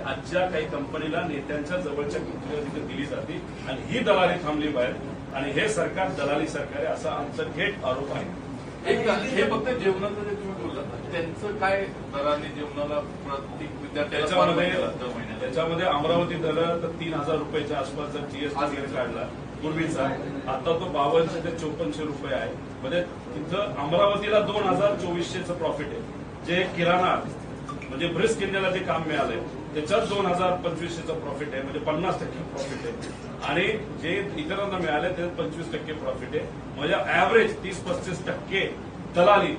आजच्या काही कंपनीला नेत्यांच्या जवळच्या कंपनीला तिथे दिली जाते आणि ही दलाली थांबली पाहिजे आणि हे सरकार दलाली सरकार आहे असा आमचा थेट आरोप आहे। हे फक्त जेवणाचं जे तुम्ही बोललात त्यांचं काय दराने जेवणाला प्रत्येक विद्यार्थ्याला त्याच्यामध्ये अमरावती दर तर 3,000 रुपयाच्या आसपास जर जीएसटी काढला पूर्वीचा, आता तो 5200 ते 5400 रुपये आहे। म्हणजे तिथं अमरावतीला 2,2400चं प्रॉफिट आहे, जे किराणा म्हणजे ब्रिस्क इंडियाला जे काम मिळालंय त्याच्यात 2,025चं प्रॉफिट आहे, म्हणजे 50% प्रॉफिट आहे आणि जे इतरांना मिळाले त्याच्यात 25% प्रॉफिट आहे। म्हणजे ऍव्हरेज 30-35% दलाली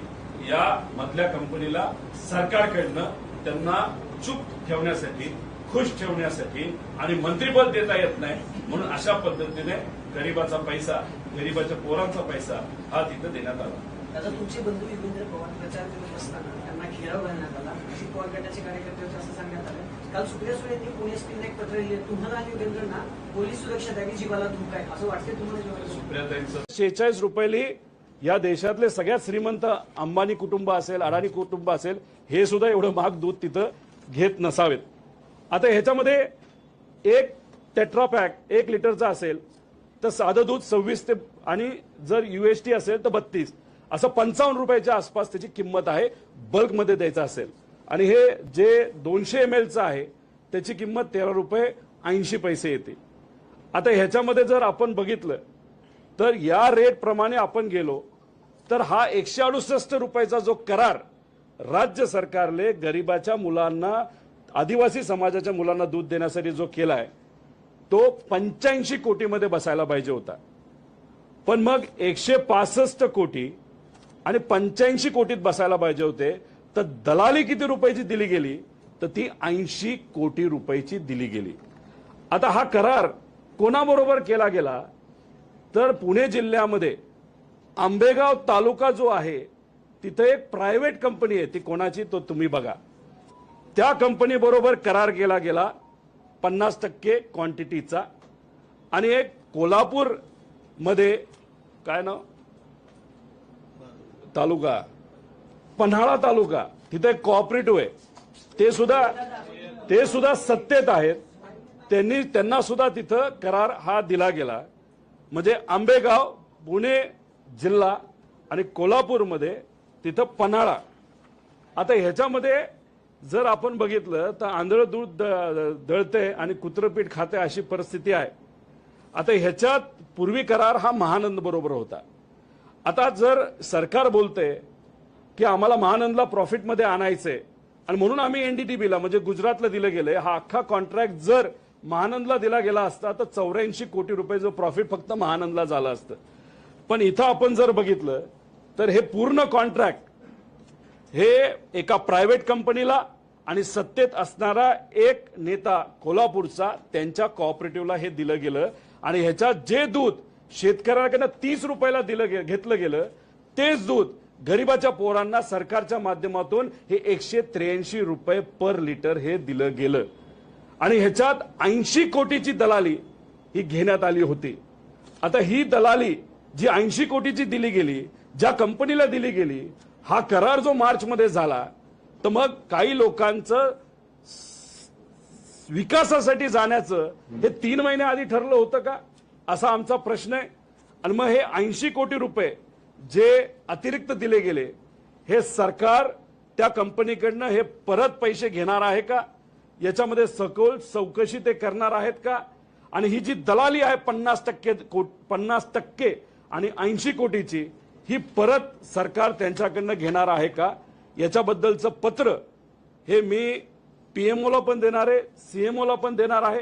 या मधल्या कंपनीला सरकारकडनं त्यांना चूप ठेवण्यासाठी, खुश ठेवण्यासाठी आणि मंत्रिपद देता येत नाही म्हणून अशा पद्धतीने गरीबाचा पैसा, गरीबाच्या पोरांचा पैसा हा तिथं देण्यात आला। आता तुमचे बंधू युगेंद्र पवार प्रचार करत असताना त्यांना घेराव घालण्यात आला, अजित पवार गटाचे कार्यकर्ते होते असं सांगण्यात आलं। काल सुप्रिया सुळे यांनी पुणे एसपीने एक पत्र लिहिले, तुम्हाला आणि युगेंद्रना पोलीस सुरक्षा द्यावी, जीवाला धोका आहे असं वाटतंय तुम्हाला? सुप्रियाताईंचं 46 रुपयाली या देशातले सगळ्यात श्रीमंत अंबानी कुटुंब असेल, अडाणी कुटुंब असेल, हे सुद्धा एवढं महाग दूध तिथं घेत नसावेत। आता ह्याच्यामध्ये एक टेट्रापॅक 1 लिटरचा असेल तर साधं दूध 26 ते आणि जर UST असेल तर 32 असं 55 रुपयाच्या आसपास त्याची किंमत आहे बल्कमध्ये द्यायचं असेल। आणि हे जे 200 ml आहे त्याची किंमत 13 रुपये 80 पैसे येते। आता ह्याच्यामध्ये जर आपण बघितलं तर या रेट प्रमाणे आपण गेलो तर हा 168 रुपयाचा जो करार राज्य सरकारने गरिबाच्या मुलांना, आदिवासी समाजाच्या मुलांना दूध देण्यासाठी जो केलाय तो 85 कोटीमध्ये बसायला पाहिजे होता, पण मग 165 कोटी आणि 85 कोटीत बसायला पाहिजे होते। तर दलाली किती रुपयाची दिली गेली तर ती 80 कोटी रुपयाची दिली गेली। आता हा करार कोणाबरोबर केला गेला तर पुणे जिल्ह्यामध्ये आंबेगाव तालुका जो आहे तिथे एक प्रायव्हेट कंपनी आहे, ती कोणाची तो तुम्ही बघा, त्या कंपनी बरोबर करार केला गेला 50% क्वांटिटीचा। आणि एक कोल्हापूर मध्ये काय नाव तालुका, पन्हाळा तालुका, तिथे कोऑपरेटिव्ह आहे, ते सुद्धा सत्तेत आहेत, त्यांना सुद्धा तिथं करार हा दिला गेला। म्हणजे आंबेगाव, पुणे जिल्हा आणि कोल्हापूरमध्ये तिथं पन्हाळा। आता ह्याच्यामध्ये जर आपण बघितलं तर आंधळ दूध दळते आणि कुत्रपीठ खाते अशी परिस्थिती आहे। आता ह्याच्यात पूर्वी करार हा महानंद बरोबर होता। आता जर सरकार बोलते की आम्हाला महानंदला प्रॉफिटमध्ये आणायचंय आणि म्हणून आम्ही NDTVला म्हणजे गुजरातला दिलं गेलंय, हा अख्खा कॉन्ट्रॅक्ट जर महानंदला दिला गेला असता तर 84 कोटी रुपयाचं प्रॉफिट फक्त महानंदला झालं असतं। पण इथं आपण जर बघितलं तर हे पूर्ण कॉन्ट्रॅक्ट हे एका प्रायव्हेट कंपनीला आणि सत्तेत असणारा एक नेता कोल्हापूरचा त्यांच्या कोऑपरेटिव्हला हे दिलं गेलं। आणि ह्याच्यात जे दूध शेतकऱ्यांकडनं 30 रुपयाला घेतलं गेलं तेच दूध गरीबाच्या पोरांना सरकारच्या माध्यमातून हे 183 रुपये पर लिटर हे दिलं गेलं। आणि ह्याच्यात 80 कोटीची दलाली ही घेण्यात आली होती। आता ही दलाली जी 80 कोटीची दिली गेली, ज्या कंपनीला दिली गेली, हा करार जो मार्च मध्ये झाला तर मग काही लोकांचं विकासासाठी जाण्याचं हे 3 महिने आधी ठरलं होतं का असा आमचा प्रश्न आहे। आणि मग हे 80 कोटी रुपये जे अतिरिक्त दिले गेले हे सरकार त्या कंपनीकडनं हे परत पैसे घेणार आहे का, याच्यामध्ये सखोल चौकशी ते करणार आहेत का? आणि ही जी दलाली आहे 50% आणि 80 कोटीची ही परत सरकार त्यांच्याकडनं घेणार आहे का, याच्याबद्दलचं पत्र हे मी PMOला पण देणार आहे, CMOला पण देणार आहे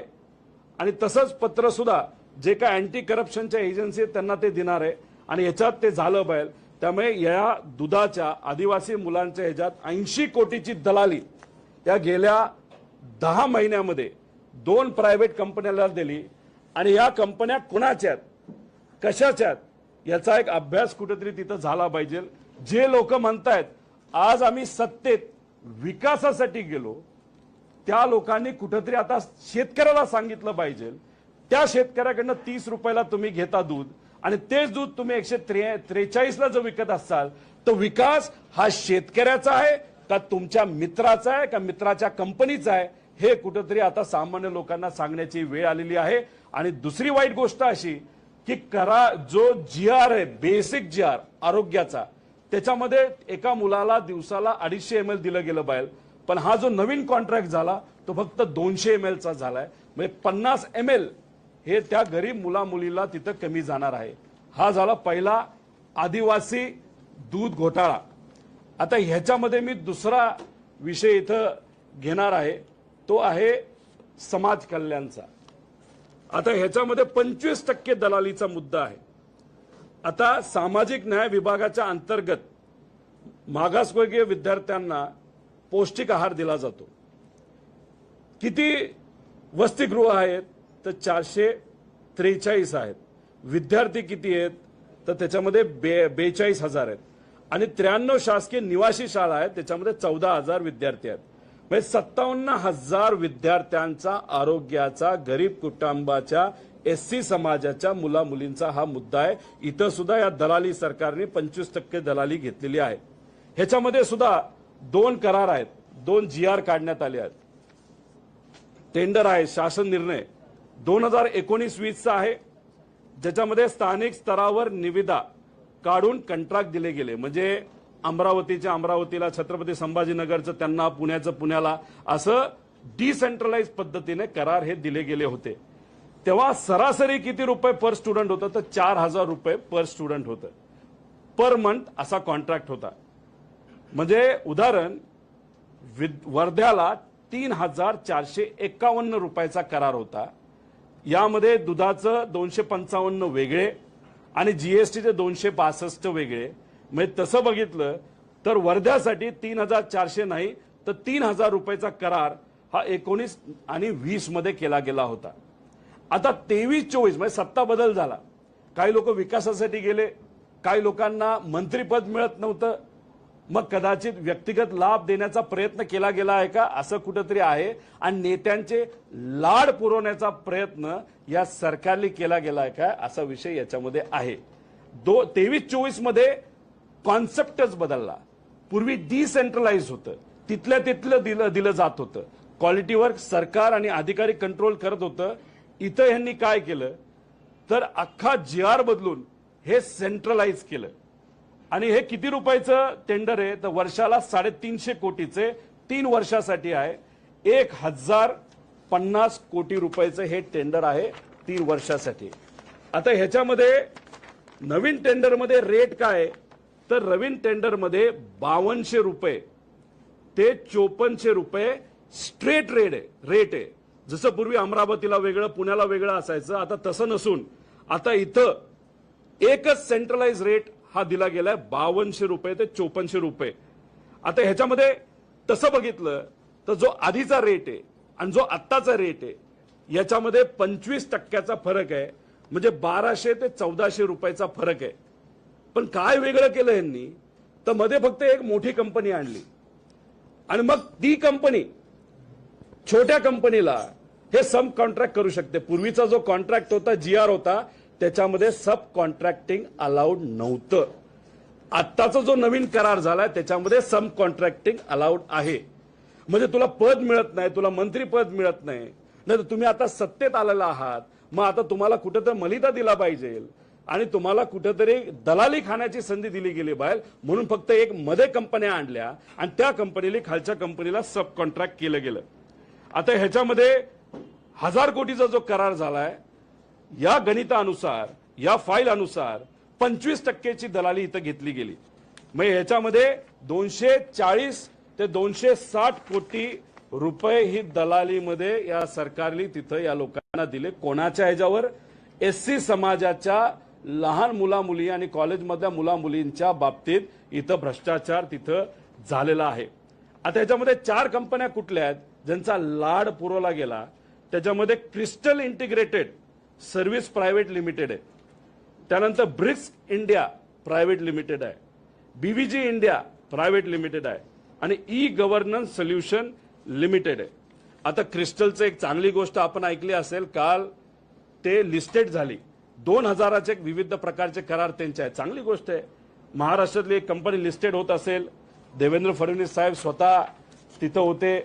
आणि तसंच पत्र सुद्धा जे काय अँटी करप्शनच्या एजन्सी आहेत त्यांना ते देणार आहे। आणि याच्यात ते झालं पाहिजे। त्यामुळे या दुधाच्या आदिवासी मुलांच्या ह्याच्यात 80 कोटीची दलाली या गेल्या 10 महिन्यामध्ये 2 प्रायव्हेट कंपन्याला दिली। आणि या कंपन्या कुणाच्या आहेत, कशाच्या आहेत, याचा एक अभ्यास कुठेतरी तिथं झाला पाहिजे। जे लोक म्हणतायत आज आम्ही सत्तेत विकासासाठी गेलो, त्या लोकांनी कुठेतरी आता शेतकऱ्याला सांगितलं पाहिजे, त्या शेतकऱ्याकडनं 30 रुपयाला तुम्ही घेता दूध आणि तेच दूध तुम्ही 143ला जर विकत असाल तर विकास हा शेतकऱ्याचा आहे का तुमच्या मित्राचा आहे का मित्राच्या कंपनीचा आहे, हे कुठंतरी आता सामान्य लोकांना सांगण्याची वेळ आलेली आहे. आणि दुसरी वाईट गोष्ट अशी की जो GR आहे, बेसिक GR आरोग्याचा, त्याच्यामध्ये एका मुलाला दिवसाला 250 ml दिलं गेलं पाहिजे, पण हा जो नवीन कॉन्ट्रॅक्ट झाला तो फक्त 200 ml चा झालाय. म्हणजे 50 ml हे त्या गरीब मुला मुलीला तिथं कमी जाणार आहे. हा झाला पहिला आदिवासी दूध घोटाळा. आता ह्याच्यामध्ये मी दुसरा विषय इथं घेणार आहे, तो आहे समाज कल्याणचा. आता ह्याच्यामध्ये 25% दलालीचा मुद्दा आहे. आता सामाजिक न्याय विभागाच्या अंतर्गत मागासवर्गीय विद्यार्थ्यांना पौष्टिक आहार दिला जातो. किती वसतिगृह आहेत? तर 443 आहेत. विद्यार्थी किती आहेत? तर त्याच्यामध्ये 42,000 आहेत. आणि 93 शासकीय निवासी शाळा आहेत, त्याच्यामध्ये 14,000 विद्यार्थी आहेत. म्हणजे 57,000 विद्यार्थ्यांचा आरोग्याचा, गरीब कुटुंबाच्या, SC समाजाच्या मुला मुलींचा हा मुद्दा आहे. इथं सुद्धा या दलाली सरकारने 25% दलाली घेतलेली आहे. ह्याच्यामध्ये सुद्धा 2 करार आहेत, 2 GR काढण्यात आले आहेत. टेंडर आहे, शासन निर्णय 2019-20 आहे, ज्याच्यामध्ये स्थानिक स्तरावर निविदा काढून कंत्राट दिले गेले. म्हणजे अमरावतीला, छत्रपती संभाजीनगरचं त्यांना, पुण्याचं पुण्याला, असं डिसेंट्रलाइज पद्धतीने करार हे दिले गेले होते. तेव्हा सरासरी किती रुपये पर स्टुडंट होतं? तर 4,000 रुपये पर स्टुडंट होतं, पर मंथ असा कॉन्ट्रॅक्ट होता. म्हणजे उदाहरण, वर्ध्याला 3,451 रुपयाचा करार होता. यामध्ये दुधाचं 255 वेगळे आणि GSTचे 262 वेगळे. म्हणजे तसं बघितलं तर वर्ध्यासाठी 3,400 नाही तर 3,000 रुपयाचा करार हा 19 आणि 20 मध्ये केला गेला होता. आता 23-24 म्हणजे सत्ता बदल झाला. काही लोक विकासासाठी गेले, काही लोकांना मंत्रीपद मिळत नव्हतं. मग कदाचित व्यक्तिगत लाभ देण्याचा प्रयत्न केला गेला आहे का, असं कुठंतरी आहे. आणि नेत्यांचे लाड पुरवण्याचा प्रयत्न या सरकारने केला गेला आहे का, असा विषय याच्यामध्ये आहे. 23-24 मध्ये कॉन्सेप्टच बदलला. पूर्वी डिसेंट्रलाइज होतं, तिथल्या तिथलं दिलं जात होतं. क्वालिटीवर सरकार आणि अधिकारी कंट्रोल करत होतं. इथं यांनी काय केलं तर अख्खा GR बदलून हे सेंट्रलाइज केलं. आणि हे किती रुपयाचं टेंडर आहे? तर वर्षाला 350 कोटीचे 3 वर्षासाठी आहे. 1,050 कोटी रुपयाचं हे टेंडर आहे 3 वर्षासाठी. आता ह्याच्यामध्ये नवीन टेंडरमध्ये रेट काय? तर नवीन टेंडरमध्ये 5200 रुपये ते 5400 रुपये स्ट्रेट रेट आहे. जसं पूर्वी अमरावतीला वेगळं, पुण्याला वेगळं असायचं, आता तसं नसून आता इथं एकच सेंट्रलाइज रेट हा दिला गेलाय 5200 रुपये ते 5400 रुपये. आता ह्याच्यामध्ये तसं बघितलं तर जो आधीचा रेट आहे आणि जो आत्ताचा रेट आहे याच्यामध्ये 25% फरक आहे. म्हणजे 1200 ते 1400 रुपयाचा फरक आहे. पण काय वेगळं केलं यांनी तर मध्ये फक्त एक मोठी कंपनी आणली आणि मग ती कंपनी छोट्या कंपनीला हे सब कॉन्ट्रॅक्ट करू शकते. पूर्वीचा जो कॉन्ट्रॅक्ट होता, GR होता, त्याच्यामध्ये सब कॉन्ट्रॅक्टिंग अलाउड नव्हतं. आत्ताचा जो नवीन करार झाला त्याच्यामध्ये सब कॉन्ट्रॅक्टिंग अलाउड आहे. म्हणजे तुला पद मिळत नाही, तुला मंत्रीपद मिळत नाही, नाही तर तुम्ही आता सत्तेत आलेला आहात, मग आता तुम्हाला कुठेतरी मलिदा दिला पाहिजे आणि तुम्हाला कुठेतरी दलाली खाण्याची संधी दिली गेली पाहिजे. म्हणून फक्त एक मध्ये कंपन्या आणल्या आणि त्या कंपनीला खालच्या कंपनीला सब कॉन्ट्रॅक्ट केलं गेलं. आता ह्याच्यामध्ये 1000 कोटीचा जो करार झालाय, या गणितानुसार, या फाईल अनुसार 25%ची दलाली इथं घेतली गेली. मग ह्याच्यामध्ये 240 ते 260 कोटी रुपये ही दलालीमध्ये या सरकारने तिथं या लोकांना दिले. कोणाच्या ह्याच्यावर? SC समाजाच्या लहान मुला मुली आणि कॉलेजमधल्या मुला मुलींच्या बाबतीत इथं भ्रष्टाचार तिथं झालेला आहे. आता ह्याच्यामध्ये 4 कंपन्या कुठल्या आहेत ज्यांचा लाड पुरवला गेला? त्याच्यामध्ये crystal integrated service private limited आहे, त्यानंतर ब्रिक्स इंडिया प्रायव्हेट लिमिटेड आहे, BVG इंडिया प्रायव्हेट लिमिटेड आहे आणि ई-गव्हर्नन्स सोल्युशन लिमिटेड आहे. आता क्रिस्टलचं एक चांगली गोष्ट आपण ऐकली असेल, काल ते लिस्टेड झाली. 2000चे विविध प्रकारचे करार त्यांचे आहेत. चांगली गोष्ट आहे. महाराष्ट्रातली एक कंपनी लिस्टेड होत असेल, देवेंद्र फडणवीस साहेब स्वतः तिथं होते,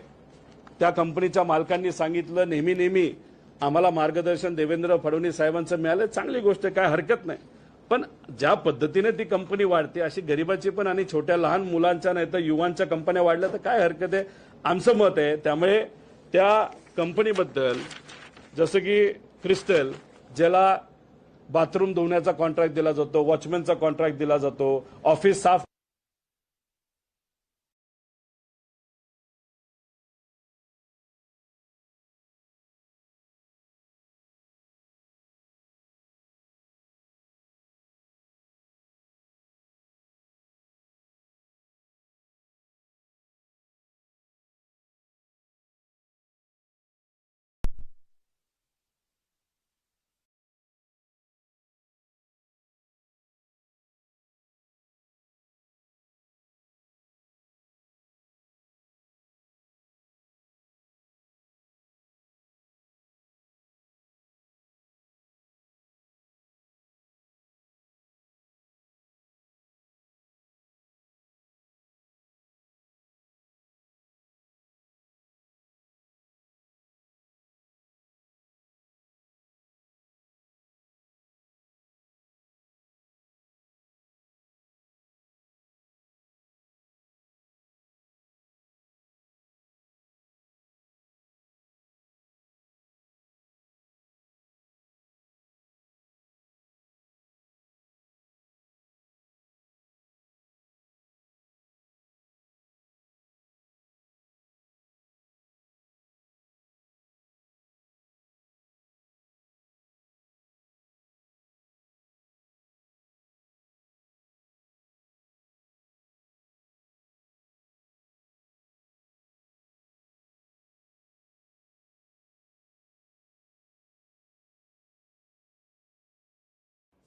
त्या कंपनीच्या मालकांनी सांगितलं नेहमी आम्हाला मार्गदर्शन देवेंद्र फडणवीस साहेबांचं मिळालं, चांगली गोष्ट आहे, काय हरकत नाही. पण ज्या पद्धतीने ती कंपनी वाढते अशी गरिबाची पण आणि छोट्या लहान मुलांच्या नाही तर युवांच्या कंपन्या वाढल्या तर काय हरकत आहे, आमचं मत आहे. त्यामुळे त्या कंपनीबद्दल जसं की क्रिस्टल, ज्याला बाथरूम धुण्याचा कॉन्ट्रॅक्ट दिला जातो, वॉचमॅनचा कॉन्ट्रॅक्ट दिला जातो, ऑफिस साफ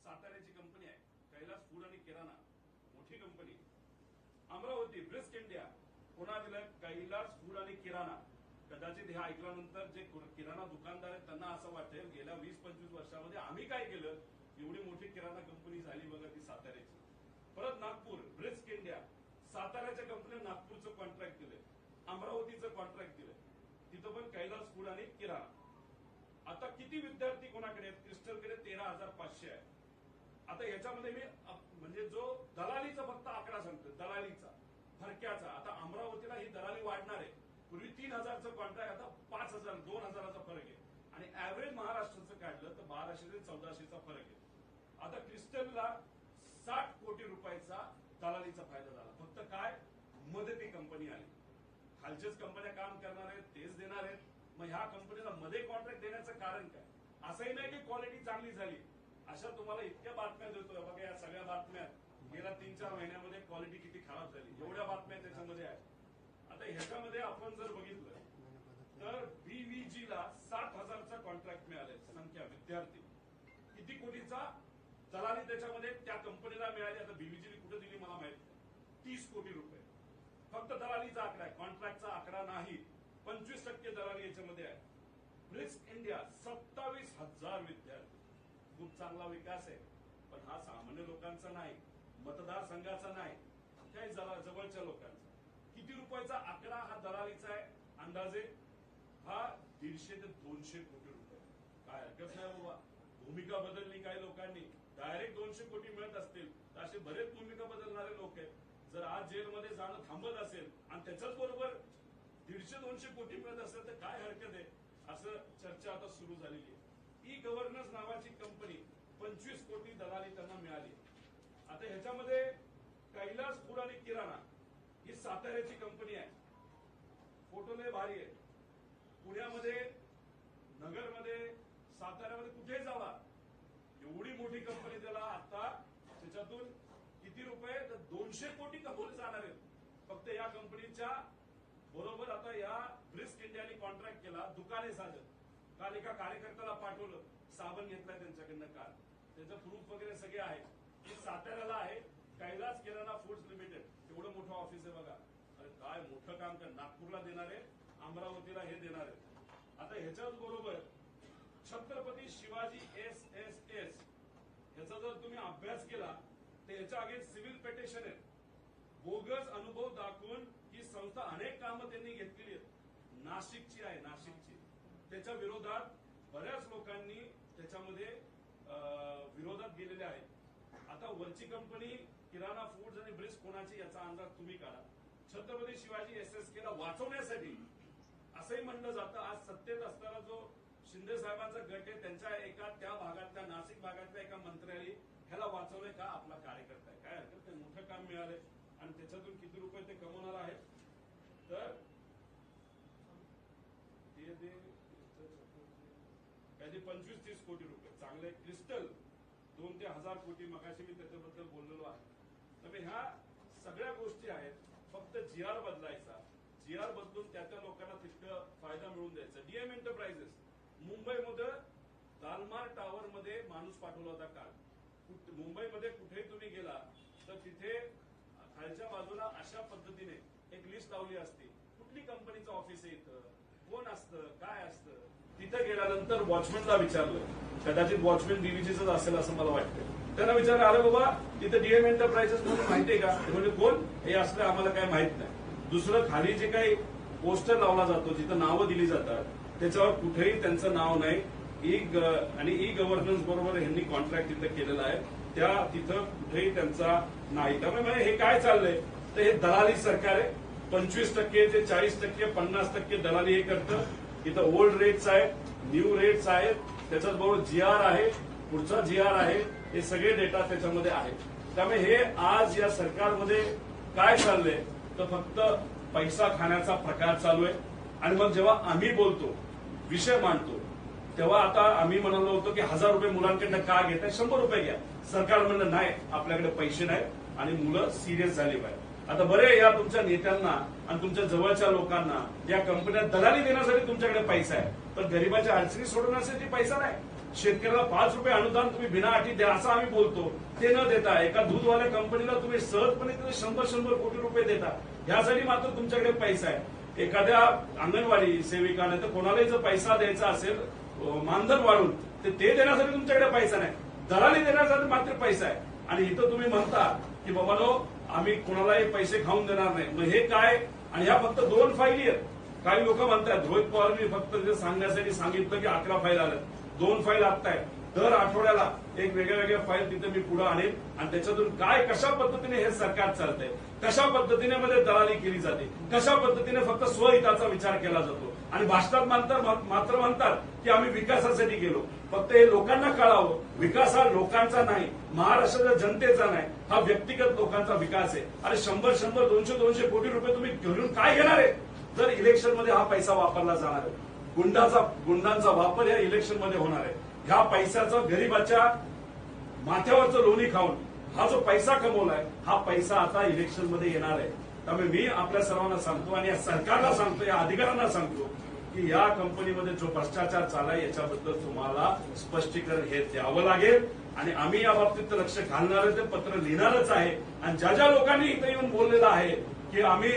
साताऱ्याची कंपनी आहे कैलास फूड आणि किराणा, मोठी कंपनी. अमरावती ब्रिस्क इंडिया, पुन्हा दिलं कैलास फूड आणि किराणा. कदाचित हे ऐकल्यानंतर जे किराणा दुकानदार आहेत त्यांना असं वाटेल गेल्या 20-25 वर्षामध्ये आम्ही काय केलं, एवढी मोठी किराणा कंपनी झाली बघा ती साताऱ्याची. परत नागपूर ब्रिस्क इंडिया, साताऱ्याच्या कंपनीने नागपूरचं कॉन्ट्रॅक्ट दिलंय, अमरावतीचं कॉन्ट्रॅक्ट दिलंय, तिथं पण कैलास फूड आणि किराणा. आता किती विद्यार्थी कोणाकडे आहेत? क्रिस्टलकडे 13,500 आहे. आता याच्यामध्ये मी म्हणजे जो दलालीचा फक्त आकडा सांगतो, दलालीचा फरक्याचा. आता अमरावतीला ही दलाली वाढणार आहे. पूर्वी 3,000चं कॉन्ट्रॅक्ट, आता 5,000 2,000चा फरक आहे. आणि ऍव्हरेज महाराष्ट्राचं काढलं तर 1,200 ते 1,400चा फरक आहे. आता क्रिस्टलला 60 कोटी रुपयाचा दलालीचा फायदा झाला. फक्त काय, मध्ये कंपनी आली. खालच्याच कंपन्या काम करणार आहेत, तेच देणार आहेत. मग ह्या कंपनीला मध्ये कॉन्ट्रॅक्ट देण्याचं कारण काय? असंही नाही की क्वालिटी चांगली झाली. अशा तुम्हाला इतक्या बातम्या देतोय बघा, या सगळ्या बातम्या गेल्या 3-4 महिन्यामध्ये क्वालिटी किती खराब झाली, एवढ्या बातम्या त्याच्यामध्ये आहेत. आता ह्याच्यामध्ये आपण जर बघितलं तर बीव्हीजीला 60,000चा कॉन्ट्रॅक्ट मिळाले. संख्या विद्यार्थी किती कोटीचा दलाली त्याच्यामध्ये त्या कंपनीला मिळाली. आता बीव्हीजीने कुठे दिली मला माहित नाही. 30 कोटी रुपये फक्त दलालीचा आकडा आहे, कॉन्ट्रॅक्टचा आकडा नाही. 25% दलाली याच्यामध्ये आहे. ब्रिस्क इंडिया 27,000 विद्यार्थी, खूप चांगला विकास आहे. पण हा सामान्य लोकांचा नाही, मतदारसंघाचा नाही, काही जवळच्या लोकांचा. किती रुपयाचा आकडा हा दलालीचा आहे अंदाजे? हा 150 ते 200 कोटी रुपये. काय हरकत नाही बाबा. भूमिका बदलली काही लोकांनी, डायरेक्ट 200 कोटी मिळत असतील तर असे बरेच भूमिका बदलणारे लोक आहेत. जर आज जेलमध्ये जाणं थांबत असेल आणि त्याच्याच बरोबर 150-200 कोटी मिळत असेल तर काय हरकत आहे, असं चर्चा आता सुरू झालेली आहे. ई गव्हर्नन्स नावाची कंपनी 25 कोटी दलाली त्यांना मिळाली. आता ह्याच्यामध्ये कैलास फूड आणि किराणा ही साताऱ्याची कंपनी आहे. फोटो लय भारी आहे. पुण्यामध्ये, नगरमध्ये, साताऱ्यामध्ये कुठे जावा एवढी मोठी कंपनी त्याला आता त्याच्यातून किती रुपये तर 200 कोटी कमवले जाणार आहेत फक्त या कंपनीच्या बरोबर. आता या ब्रिस्क इंडियाने कॉन्ट्रॅक्ट केला, दुकाने साधत. काल एका कार्यकर्त्याला पाठवलं, साबण घेतलाय त्यांच्याकडनं काल, त्याचं प्रूफ वगैरे सगळे आहे. ही साताऱ्याला आहे कैलास किराणा फूड्स लिमिटेड, एवढं मोठं ऑफिस आहे बघा. अरे काय मोठं काम कर. नागपूरला देणार आहे, अमरावतीला हे देणार आहे. आता ह्याच्याच बरोबर छत्रपती शिवाजी SSS ह्याचा जर तुम्ही अभ्यास केला तर ह्याच्या अगेन्स्ट सिव्हिल पिटिशन आहे. बोगस अनुभव दाखवून ही संस्था अनेक कामं त्यांनी घेतलेली आहेत. नाशिकची आहे, नाशिकची. त्याच्या विरोधात बऱ्याच लोकांनी त्याच्यामध्ये विरोधात गेलेले आहेत. आता वरची कंपनी किराणा फूड्स आणि ब्रिक्स कोणाची याचा अंदाज तुम्ही काढा. छत्रपती शिवाजी SSKला वाचवण्यासाठी असंही म्हणलं जातं. आज सत्तेत असताना जो शिंदे साहेबांचा गट आहे त्यांच्या एका त्या भागातल्या नाशिक भागातल्या एका मंत्र्याने ह्याला वाचवलंय का आपला कार्यकर्ता आहे. काय हरकत नाही, मोठं काम मिळालंय आणि त्याच्यातून किती रुपये ते कमवणार आहेत. तर काही 25-30 कोटी रुपये चांगले क्रिस्टल 2 ते 1000 कोटी मगाशी मी त्याच्याबद्दल बोललेलो आहे. तर ह्या सगळ्या गोष्टी आहेत. फक्त GR बदलायचा, GR बदलून त्या लोकांना तितकं फायदा मिळवून द्यायचा. DM एंटरप्राइजेस मुंबईमध्ये दालमार टॉवर मध्ये माणूस पाठवला होता काल. मुंबईमध्ये कुठेही तुम्ही गेला तर तिथे खालच्या बाजूला अशा पद्धतीने एक लिस्ट लावली असते कुठली कंपनीचं ऑफिस आहे, इथं कोण असतं, काय असतं. तिथे गेल्यानंतर वॉचमॅनला विचारलं, कदाचित वॉचमॅन DVGच असेल असं मला वाटतं. त्यांना विचारलं, अरे बाबा तिथे DM एंटरप्राइजेस म्हणून माहितीये का? ते म्हणजे कोण हे असलं आम्हाला काय माहित नाही. दुसरं खाली जे काही पोस्टर लावला जातो जिथं नावं दिली जातात त्याच्यावर कुठेही त्यांचं नाव नाही. ई गव्हर्नन्स बरोबर यांनी कॉन्ट्रॅक्ट तिथं केलेला आहे, त्या तिथं कुठेही त्यांचा नाही. त्यामुळे हे काय चाललंय तर हे दलाली सरकार आहे. 25% ते 40% 50% दलाली हे करतं. इथं ओल्ड रेट्स आहेत, न्यू रेट्स आहेत, त्याच्याच बरोबर GR आहे, पुढचा GR आहे, हे सगळे डेटा त्याच्यामध्ये आहेत. त्यामुळे हे आज या सरकारमध्ये काय चाललंय तर फक्त पैसा खाण्याचा प्रकार चालू आहे. आणि मग जेव्हा आम्ही बोलतो, विषय मांडतो, तेव्हा आता आम्ही म्हणालो होतो की 1000 रुपये मुलांकडनं का घेताय, 100 रुपये घ्या. सरकार म्हणलं नाही, आपल्याकडे पैसे नाही आणि मुलं सिरियस झाली पाहिजे. आता बरे या तुमच्या नेत्यांना आणि तुमच्या जवळच्या लोकांना या कंपन्या दलाली देण्यासाठी तुमच्याकडे पैसा आहे, पण गरिबाच्या अडचणी सोडवण्यासाठी पैसा नाही. शेतकऱ्याला 5 रुपये अनुदान तुम्ही बिना अटी द्या असं आम्ही बोलतो, ते न देता एका दूधवाल्या कंपनीला तुम्ही सहजपणे 100 कोटी रुपये देता, यासाठी मात्र तुमच्याकडे पैसा आहे. एखाद्या अंगणवाडी सेविकाने तर कोणालाही जर पैसा द्यायचा असेल मानधन वाढून ते देण्यासाठी तुमच्याकडे पैसा नाही, दलाली देण्यासाठी मात्र पैसा आहे. आणि इथं तुम्ही म्हणता की बाबानो आम्ही कोणालाही पैसे खाऊन देणार नाही. मग हे काय? आणि ह्या फक्त 2 फाईली आहेत. काही लोक म्हणतात रोहित पवारांनी फक्त सांगण्यासाठी सांगितलं की 11 फाईल आल्या, 2 फाईल आता आहेत. दर आठवड्याला एक वेगळ्या फाईल तिथे मी पुढे आणेन आणि त्याच्यातून काय कशा पद्धतीने हे सरकार चालतंय, कशा पद्धतीने मध्ये दलाली केली जाते, कशा पद्धतीने फक्त स्वहिताचा विचार केला जातो. आणि भाषणात मात्र म्हणतात की आम्ही विकासासाठी गेलो. फक्त हे लोकांना कळावं, विकास हा लोकांचा नाही, महाराष्ट्राच्या जनतेचा नाही, हा व्यक्तिगत लोकांचा विकास आहे. अरे 100, 200 कोटी रुपये तुम्ही घेऊन काय घेणार आहे जर इलेक्शनमध्ये हा पैसा वापरला जाणार आहे. गुंडांचा वापर या इलेक्शनमध्ये होणार आहे. ह्या पैशाचा गरीबाच्या माथ्यावरचं लोणी खाऊन हा जो पैसा कमवलाय हा पैसा आता इलेक्शनमध्ये येणार आहे. त्यामुळे मी आपल्या सर्वांना सांगतो आणि या सरकारला सांगतो, या अधिकाऱ्यांना सांगतो की या कंपनीमध्ये जो भ्रष्टाचार चाललाय याच्याबद्दल तुम्हाला स्पष्टीकरण हे द्यावं लागेल. आणि आम्ही या बाबतीत लक्ष घालणार ते पत्र लिहिणारच आहे. आणि ज्या लोकांनी इथे येऊन बोललेलं आहे की आम्ही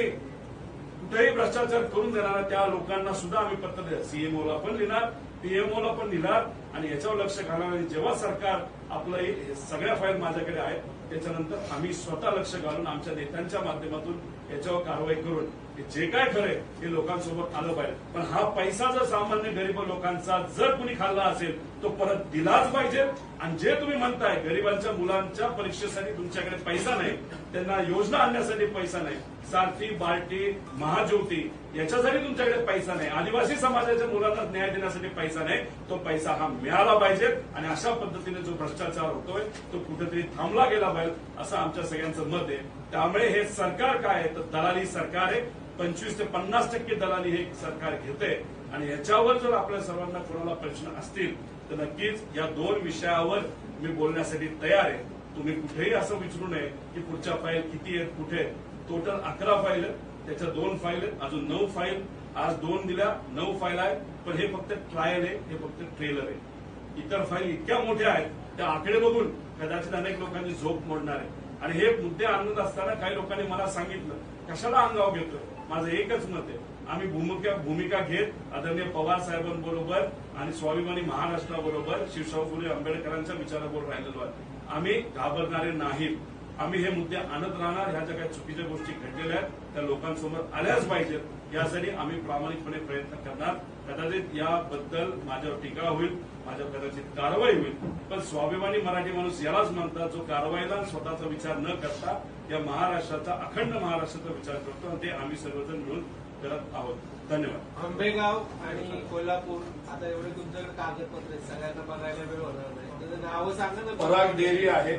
कुठेही भ्रष्टाचार करून देणार त्या लोकांना सुद्धा आम्ही पत्र CMOला पण लिहिणार, PMOला पण लिहिणार आणि याच्यावर लक्ष घालणार. आणि जेव्हा सरकार आपलं सगळ्या फाईल माझ्याकडे आहेत त्याच्यानंतर आम्ही स्वतः लक्ष घालून आमच्या नेत्यांच्या माध्यमातून याच्यावर कारवाई करून जे काय खरंय हे लोकांसोबत आलं पाहिजे. पण हा पैसा जर सामान्य गरीब लोकांचा जर कुणी खाल्ला असेल तो परत दिलाच पाहिजे. आणि जे तुम्ही म्हणताय गरीबांच्या मुलांच्या परीक्षेसाठी तुमच्याकडे पैसा नाही, त्यांना योजना आणण्यासाठी पैसा नाही, सारथी, बार्टी, महाज्योती याच्यासाठी तुमच्याकडे पैसा नाही, आदिवासी समाजाच्या मुलांना न्याय देण्यासाठी पैसा नाही, तो पैसा हा मिळाला पाहिजे. आणि अशा पद्धतीने जो भ्रष्टाचार होतोय तो कुठेतरी थांबला गेला पाहिजे असं आमच्या सगळ्यांचं मत आहे. त्यामुळे हे सरकार काय आहे तर दलाली सरकार आहे. 25 ते 50% दलाली हे सरकार घेते. आणि याच्यावर जर आपल्या सर्वांना कोणाला प्रश्न असतील तर नक्कीच या 2 विषयावर मी बोलण्यासाठी तयार आहे. तुम्ही कुठेही असं विचारू नये की पुढच्या फाईल किती आहेत, कुठे आहेत. टोटल 11 फाईल आहेत, त्याच्या 2 फाईल आहेत, अजून 9 फाईल. आज 2 दिल्या, 9 फाईल आहेत. पण हे फक्त ट्रायल आहे, हे फक्त ट्रेलर आहे. इतर फाईल इतक्या मोठ्या आहेत त्या आकडे बघून कदाचित अनेक लोकांची झोप मोडणार आहे. आणि हे मुद्दे आणत असताना काही लोकांनी मला सांगितलं कशाला अंगावर घेतोय. माझं एकच मत आहे, आम्ही भूमिका घेत आदरणीय पवार साहेबांबरोबर आणि स्वाभिमानी महाराष्ट्राबरोबर शिवशाहू फुले आंबेडकरांच्या विचाराबरोबर राहिलेलो आहे. आम्ही घाबरणारे नाहीत. आम्ही हे मुद्दे आणत राहणार. ह्या ज्या काही चुकीच्या गोष्टी घडलेल्या आहेत त्या लोकांसमोर आल्याच पाहिजेत यासाठी आम्ही प्रामाणिकपणे प्रयत्न करणार. कदाचित याबद्दल माझ्यावर टीका होईल, माझ्यावर कदाचित कारवाई होईल, पण स्वाभिमानी मराठी माणूस यालाच म्हणतात जो कारवाईला स्वतःचा विचार न करता या महाराष्ट्राचा, अखंड महाराष्ट्राचा विचार करतो, आणि ते आम्ही सर्वजण मिळून करत आहोत. धन्यवाद. आंबेगाव आणि कोल्हापूर आता एवढे तुमच्याकडे कागदपत्र आहेत, सगळ्यांना बघायला वेळ होणार नाही. त्याचं नावं सांगा ना. पराग डेअरी आहे,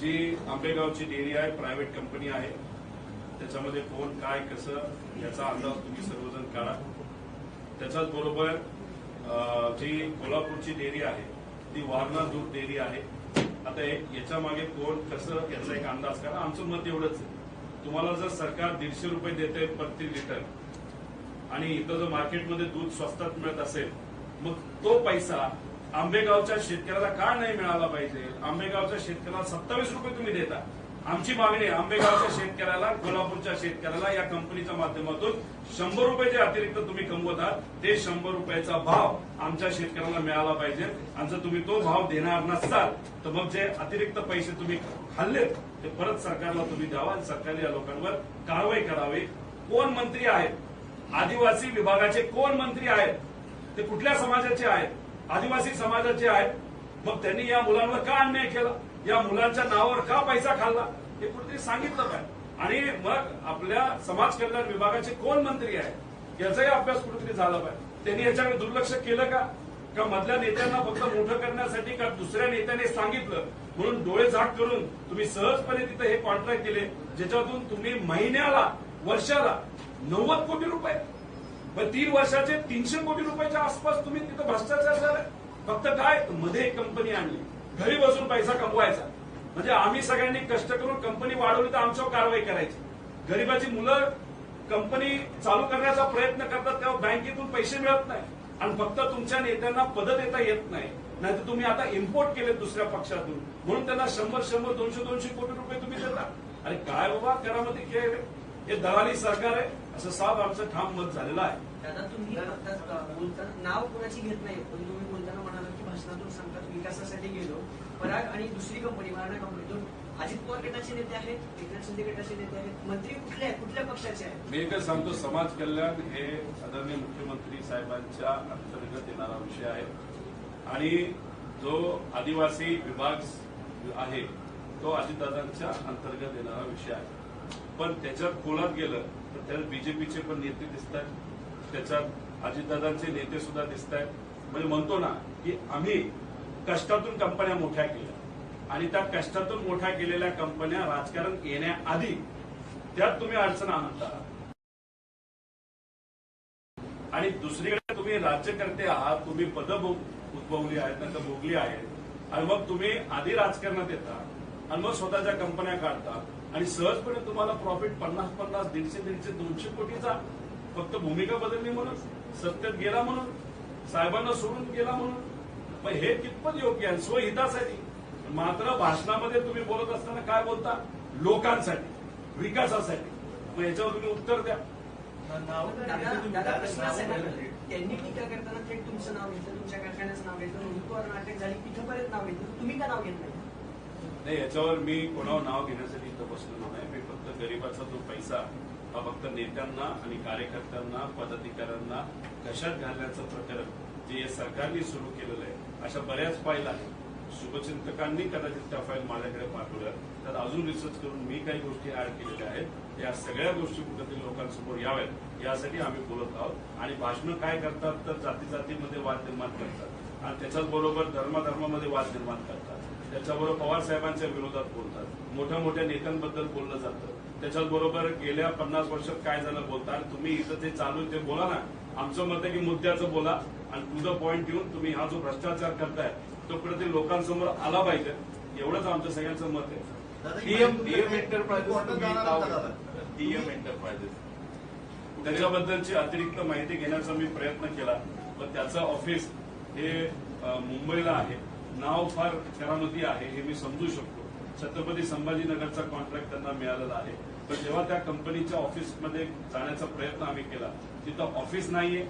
जी आंबेगावची डेअरी आहे, प्रायव्हेट कंपनी आहे. त्याच्यामध्ये कोण काय कसं याचा अंदाज तुम्ही सर्वजण काढा. त्याच्याच बरोबर जी कोल्हापूरची डेअरी आहे ती वारणा दूध डेअरी आहे. आता याच्या मागे कोण कसं याचा एक अंदाज करा. आमचं मत एवढंच आहे, तुम्हाला जर सरकार 150 रुपये देते प्रति लिटर आणि इथं जर मार्केटमध्ये दूध स्वस्तात मिळत असेल, मग तो पैसा आंबेगावच्या शेतकऱ्याला का नाही मिळाला पाहिजे? आंबेगावच्या शेतकऱ्याला 27 रुपये तुम्ही देता. आमची मागणी आहे, आंबेगावच्या शेतकऱ्याला, कोल्हापूरच्या शेतकऱ्याला या कंपनीच्या माध्यमातून 100 रुपये जे अतिरिक्त तुम्ही कमवत आहात ते 100 रुपयाचा भाव आमच्या शेतकऱ्याला मिळाला पाहिजे. आणि जर तुम्ही तो भाव देणार नसाल तर मग जे अतिरिक्त पैसे तुम्ही खाल्लेत ते परत सरकारला तुम्ही द्यावा आणि सरकारने या लोकांवर कारवाई करावी. कोण मंत्री आहेत? आदिवासी विभागाचे कोण मंत्री आहेत? ते कुठल्या समाजाचे आहेत? आदिवासी समाजाचे आहेत. मग त्यांनी या मुलांवर का अन्याय केला? या मुलांच्या नावावर का पैसा खाल्ला? हे कुठेतरी सांगितलं पाहिजे. आणि मग आपल्या समाज कल्याण विभागाचे कोण मंत्री आहेत याचाही अभ्यास कुठेतरी झाला पाहिजे. त्यांनी याच्याकडे दुर्लक्ष केलं का मधल्या नेत्यांना फक्त मोठं करण्यासाठी, का दुसऱ्या नेत्याने सांगितलं म्हणून डोळे झाक करून तुम्ही सहजपणे तिथे हे कॉन्ट्रॅक्ट दिले, ज्याच्यातून तुम्ही महिन्याला, वर्षाला 90 कोटी रुपये, 3 वर्षाचे 300 कोटी रुपयाच्या आसपास तुम्ही तिथं भ्रष्टाचार झालाय. फक्त काय मध्ये एक कंपनी आणली, घरी बसून पैसा कमवायचा. म्हणजे आम्ही सगळ्यांनी कष्ट करून कंपनी वाढवली तर आमच्यावर कारवाई करायची. गरीबाची मुलं कंपनी चालू करण्याचा प्रयत्न करतात तेव्हा बँकेतून पैसे मिळत नाही आणि फक्त तुमच्या नेत्यांना पद देता येत नाही. नाहीतर तुम्ही आता इम्पोर्ट केले दुसऱ्या पक्षातून म्हणून त्यांना 100, 200 कोटी रुपये तुम्ही देता. अरे काय बाबा, करामती खेळ हे दलाली सरकार आहे असं साफ आमचं ठाम मत झालेलं आहे. दादा, तुम्ही आता बोलताना नाव कोणाची घेत नाही, पण तुम्ही बोलताना म्हणाला की भाषणातून सांगतात विकासासाठी गेलो. पराग आणि दुसरी कंपनी वारणा कंपनीतून अजित पवार गटाचे नेते आहेत, एकनाथ शिंदे गटाचे नेते आहेत. मंत्री कुठले आहेत, कुठल्या पक्षाचे आहेत? मी एकच सांगतो, समाज कल्याण हे आदरणीय मुख्यमंत्री साहेबांच्या अंतर्गत येणारा विषय आहे आणि जो आदिवासी विभाग आहे तो अजितदादांच्या अंतर्गत येणारा विषय आहे. पण त्याच्यात खोलात गेलं तर त्यात बीजेपीचे पण नेते दिसत आहेत, त्याच्यात अजितदादांचे नेते सुद्धा दिसत आहेत. म्हणजे म्हणतो ना की आम्ही कष्टातून कंपन्या मोठ्या केल्या आणि त्या कष्टातून मोठ्या केलेल्या कंपन्या राजकारण येण्याआधी त्यात तुम्ही अडचण आणता आणि दुसरीकडे तुम्ही राज्यकर्ते आहात, तुम्ही पदं उद्भवली आहेत, नंतर भोगली आहेत आणि मग तुम्ही आधी राजकारणात येता आणि मग स्वतःच्या कंपन्या काढता आणि सहजपणे तुम्हाला प्रॉफिट 50, 150, 200 कोटीचा फक्त भूमिका बदलली म्हणून, सत्तेत गेला म्हणून, साहेबांना सोडून गेला म्हणून. मग हे कितपत योग्य आहे? स्वहितासाठी. मात्र भाषणामध्ये तुम्ही बोलत असताना काय बोलता? लोकांसाठी, विकासासाठी. मग याच्यावर तुम्ही उत्तर द्या. दादा, प्रश्न असा आहे ना, त्यांनी टीका करताना थेट तुमचं नाव घेतलं, तुमच्या कारखान्याचं नाव घेतलं, हिंदुत्वावर नाटक झाली, इथंपर्यंत नाव घेतलं, तुम्ही का नाव घेत नाही? याच्यावर मी कोणावर नाव घेण्यासाठी इथं बसलेलो नाही. मी फक्त गरीबाचा जो पैसा हा फक्त नेत्यांना आणि कार्यकर्त्यांना, पदाधिकाऱ्यांना कशात घालण्याचं प्रकरण जे या सरकारने सुरू केलेलं आहे, अशा बऱ्याच फाईल आहेत. शुभचिंतकांनी कदाचित त्या फाईल माझ्याकडे पाठवल्या, त्यात अजून रिसर्च करून मी काही गोष्टी ऍड केलेल्या आहेत. या सगळ्या गोष्टी कुठेतरी लोकांसमोर याव्यात यासाठी आम्ही बोलत आहोत. आणि भाषणं काय करतात तर जातीमध्ये वाद निर्माण करतात आणि त्याच्याच बरोबर धर्मामध्ये वाद निर्माण करतात. त्याच्याबरोबर पवार साहेबांच्या विरोधात बोलतात, मोठ्या मोठ्या नेत्यांबद्दल बोललं जातं. त्याच्याच बरोबर गेल्या 50 वर्षात काय झालं बोलतात. तुम्ही इथं ते चालू ते बोला ना. आमचं मत आहे की मुद्द्याचं बोला आणि टू द पॉइंट घेऊन तुम्ही हा जो भ्रष्टाचार करताय तो कुठेतरी लोकांसमोर आला पाहिजे, एवढंच आमचं सगळ्यांचं मत आहे. डीएम एंटरप्राइजेस त्याच्याबद्दलची अतिरिक्त माहिती घेण्याचा मी प्रयत्न केला, पण त्याचं ऑफिस हे मुंबईला आहे. नाव फार करामती आहे हे मी समजू शकतो. छत्रपती संभाजीनगरचा कॉन्ट्रॅक्ट त्यांना मिळालेला आहे. पण जेव्हा त्या कंपनीच्या ऑफिसमध्ये जाण्याचा प्रयत्न आम्ही केला, तिथं ऑफिस नाहीये,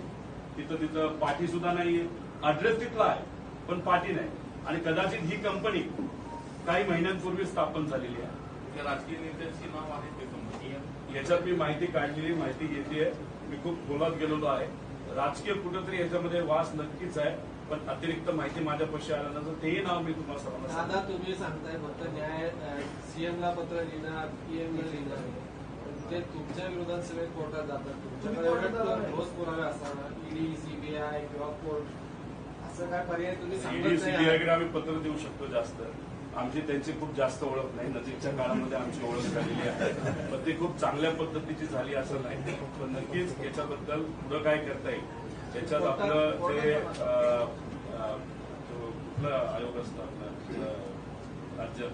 तिथं पाठी सुद्धा नाहीये. ऍड्रेस तिथला आहे पण पाठी नाही. आणि कदाचित ही कंपनी काही महिन्यांपूर्वी स्थापन झालेली आहे. त्या राजकीय नेत्यांची नाव आहेत ते कंपनी याच्यात मी माहिती काढलेली माहिती घेतेय. मी खूप खोलात गेलेलो आहे. राजकीय कुठेतरी याच्यामध्ये वास नक्कीच आहे, पण अतिरिक्त माहिती माझ्यापाशी आल्यानंतर तेही नाव मी तुम्हाला सर्वांना सांगतो. दादा तुम्ही सांगताय फक्त न्याय सीएमला पत्र लिहिणार पीएमला लिहिणार ते तुमच्या विरोधात सगळे कोर्टात जातात. तुमच्याकडे एवढे ठोस पुरावे असताना ईडी सीबीआय किंवा कोर्ट असं काय पर्याय तुम्ही सांगत नाही. सीबीआयकडे आम्ही पत्र देऊ शकतो जास्त. आमची त्यांची खूप जास्त ओळख नाही. नजीकच्या काळामध्ये आमची ओळख झालेली आहे, पण ती खूप चांगल्या पद्धतीची झाली असं नाही. पण नक्कीच याच्याबद्दल पुढं काय करता येईल त्याच्यात आपलं जे कुठलं आयोग असतं आपलं राज्य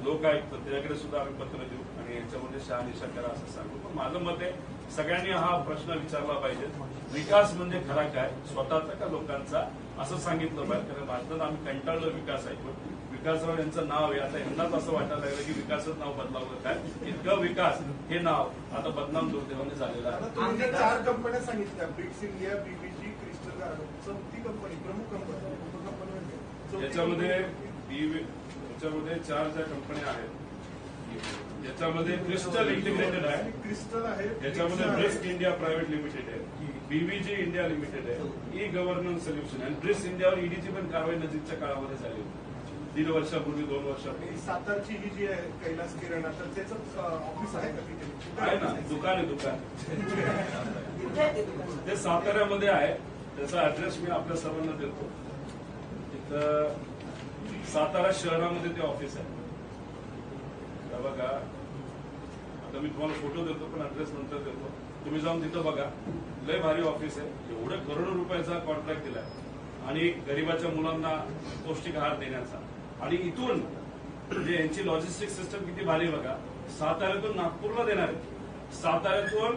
लोक आयुक्त त्याच्याकडे सुद्धा आम्ही पत्र देऊ आणि याच्यामध्ये शहानिशा करा असं सांगू. पण माझं मत आहे सगळ्यांनी हा प्रश्न विचारला पाहिजे, विकास म्हणजे खरा काय, स्वतःचा का लोकांचा, असं सांगितलं पाहिजे. कारण भारतात आम्ही कंटाळलो विकास ऐकून. विकासराव यांचं नाव आहे आता यांनाच असं वाटायला लागलं की विकासच नाव बदलावलं काय. इतकं विकास हे नाव आता बदनाम दुर्दैवाने झालेलं आहे. तुम्ही ज्या 4 कंपन्या सांगितल्या Bricks India, BBG, Crystal Garden, चौथी कंपनी प्रमुख कंपनी याच्यामध्ये 4 ज्या कंपन्या आहेत याच्यामध्ये क्रिस्टल इंटिग्रेटेड आहे, क्रिस्टल आहे, याच्यामध्ये ब्रिक्स इंडिया प्रायव्हेट लिमिटेड आहे, बीबीजी इंडिया लिमिटेड आहे, ई गव्हर्नन्स सोल्युशन आहे. ब्रिक्स इंडियावर ईडीची पण कारवाई नजीकच्या काळामध्ये झाली होती 3 वर्षापूर्वी 2 वर्षापूर्वी. सातारची ही जी आहे कैलास किराणा तर त्याचं ऑफिस आहे का तिथे? आहे ना, दुकान आहे दुकान. कुठे आहे ते दुकान? ते साताऱ्यामध्ये आहे. त्याचा ऍड्रेस मी आपल्या सर्वांना देतो. तिथं सातारा शहरामध्ये ते ऑफिस आहे. बघा आता मी तुम्हाला फोटो देतो पण ऍड्रेस नंतर देतो. तुम्ही जाऊन तिथं बघा. लय भारी ऑफिस आहे. एवढं करोडो रुपयाचा कॉन्ट्रॅक्ट दिलाय आणि गरीबाच्या मुलांना पौष्टिक आहार देण्याचा. आणि इथून म्हणजे यांची लॉजिस्टिक सिस्टम किती भारी बघा. साताऱ्यातून नागपूरला देणार आहे, साताऱ्यातून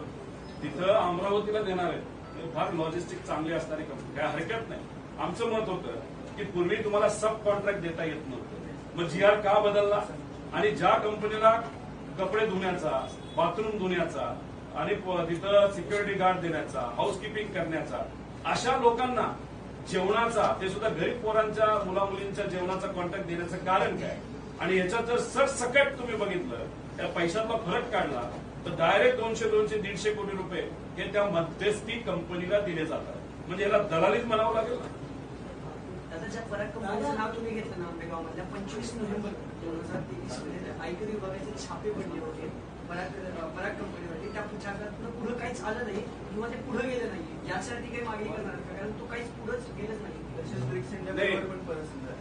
तिथं अमरावतीला देणार आहे. फार लॉजिस्टिक चांगली असणारी कंपनी, काय हरकत नाही. आमचं मत होतं की पूर्वी तुम्हाला सब कॉन्ट्रॅक्ट देता येत नव्हतं, मग GR का बदलला आणि ज्या कंपनीला कपडे धुण्याचा, बाथरूम धुण्याचा आणि तिथं सिक्युरिटी गार्ड देण्याचा, हाऊसकीपिंग करण्याचा, अशा लोकांना जेवणाचा, ते सुद्धा गरीब पोरांच्या मुलामुलींच्या जेवणाचा कॉन्ट्रॅक्ट देण्याचं कारण काय. आणि याच्यात जर सरसकट तुम्ही बघितलं त्या पैशातला फरक काढला तर डायरेक्ट 200-150 कोटी रुपये हे त्या मध्यस्थी कंपनीला दिले जातात. म्हणजे याला दलालीच म्हणावं लागेल ना. आता ज्या पराग कंपनीचं नाव तुम्ही घेतलं ना आंबेगाव मधल्या 25 नोव्हेंबर 2023 मध्ये आयकर विभागाचे छापे पडले होते पराग कंपनीवरती. त्या पुढे पुढे काहीच आलं नाही किंवा ते पुढे गेलं नाही. यासाठी काही मागणी करणार का? कारण तो काहीच पुढेच गेलंच नाही.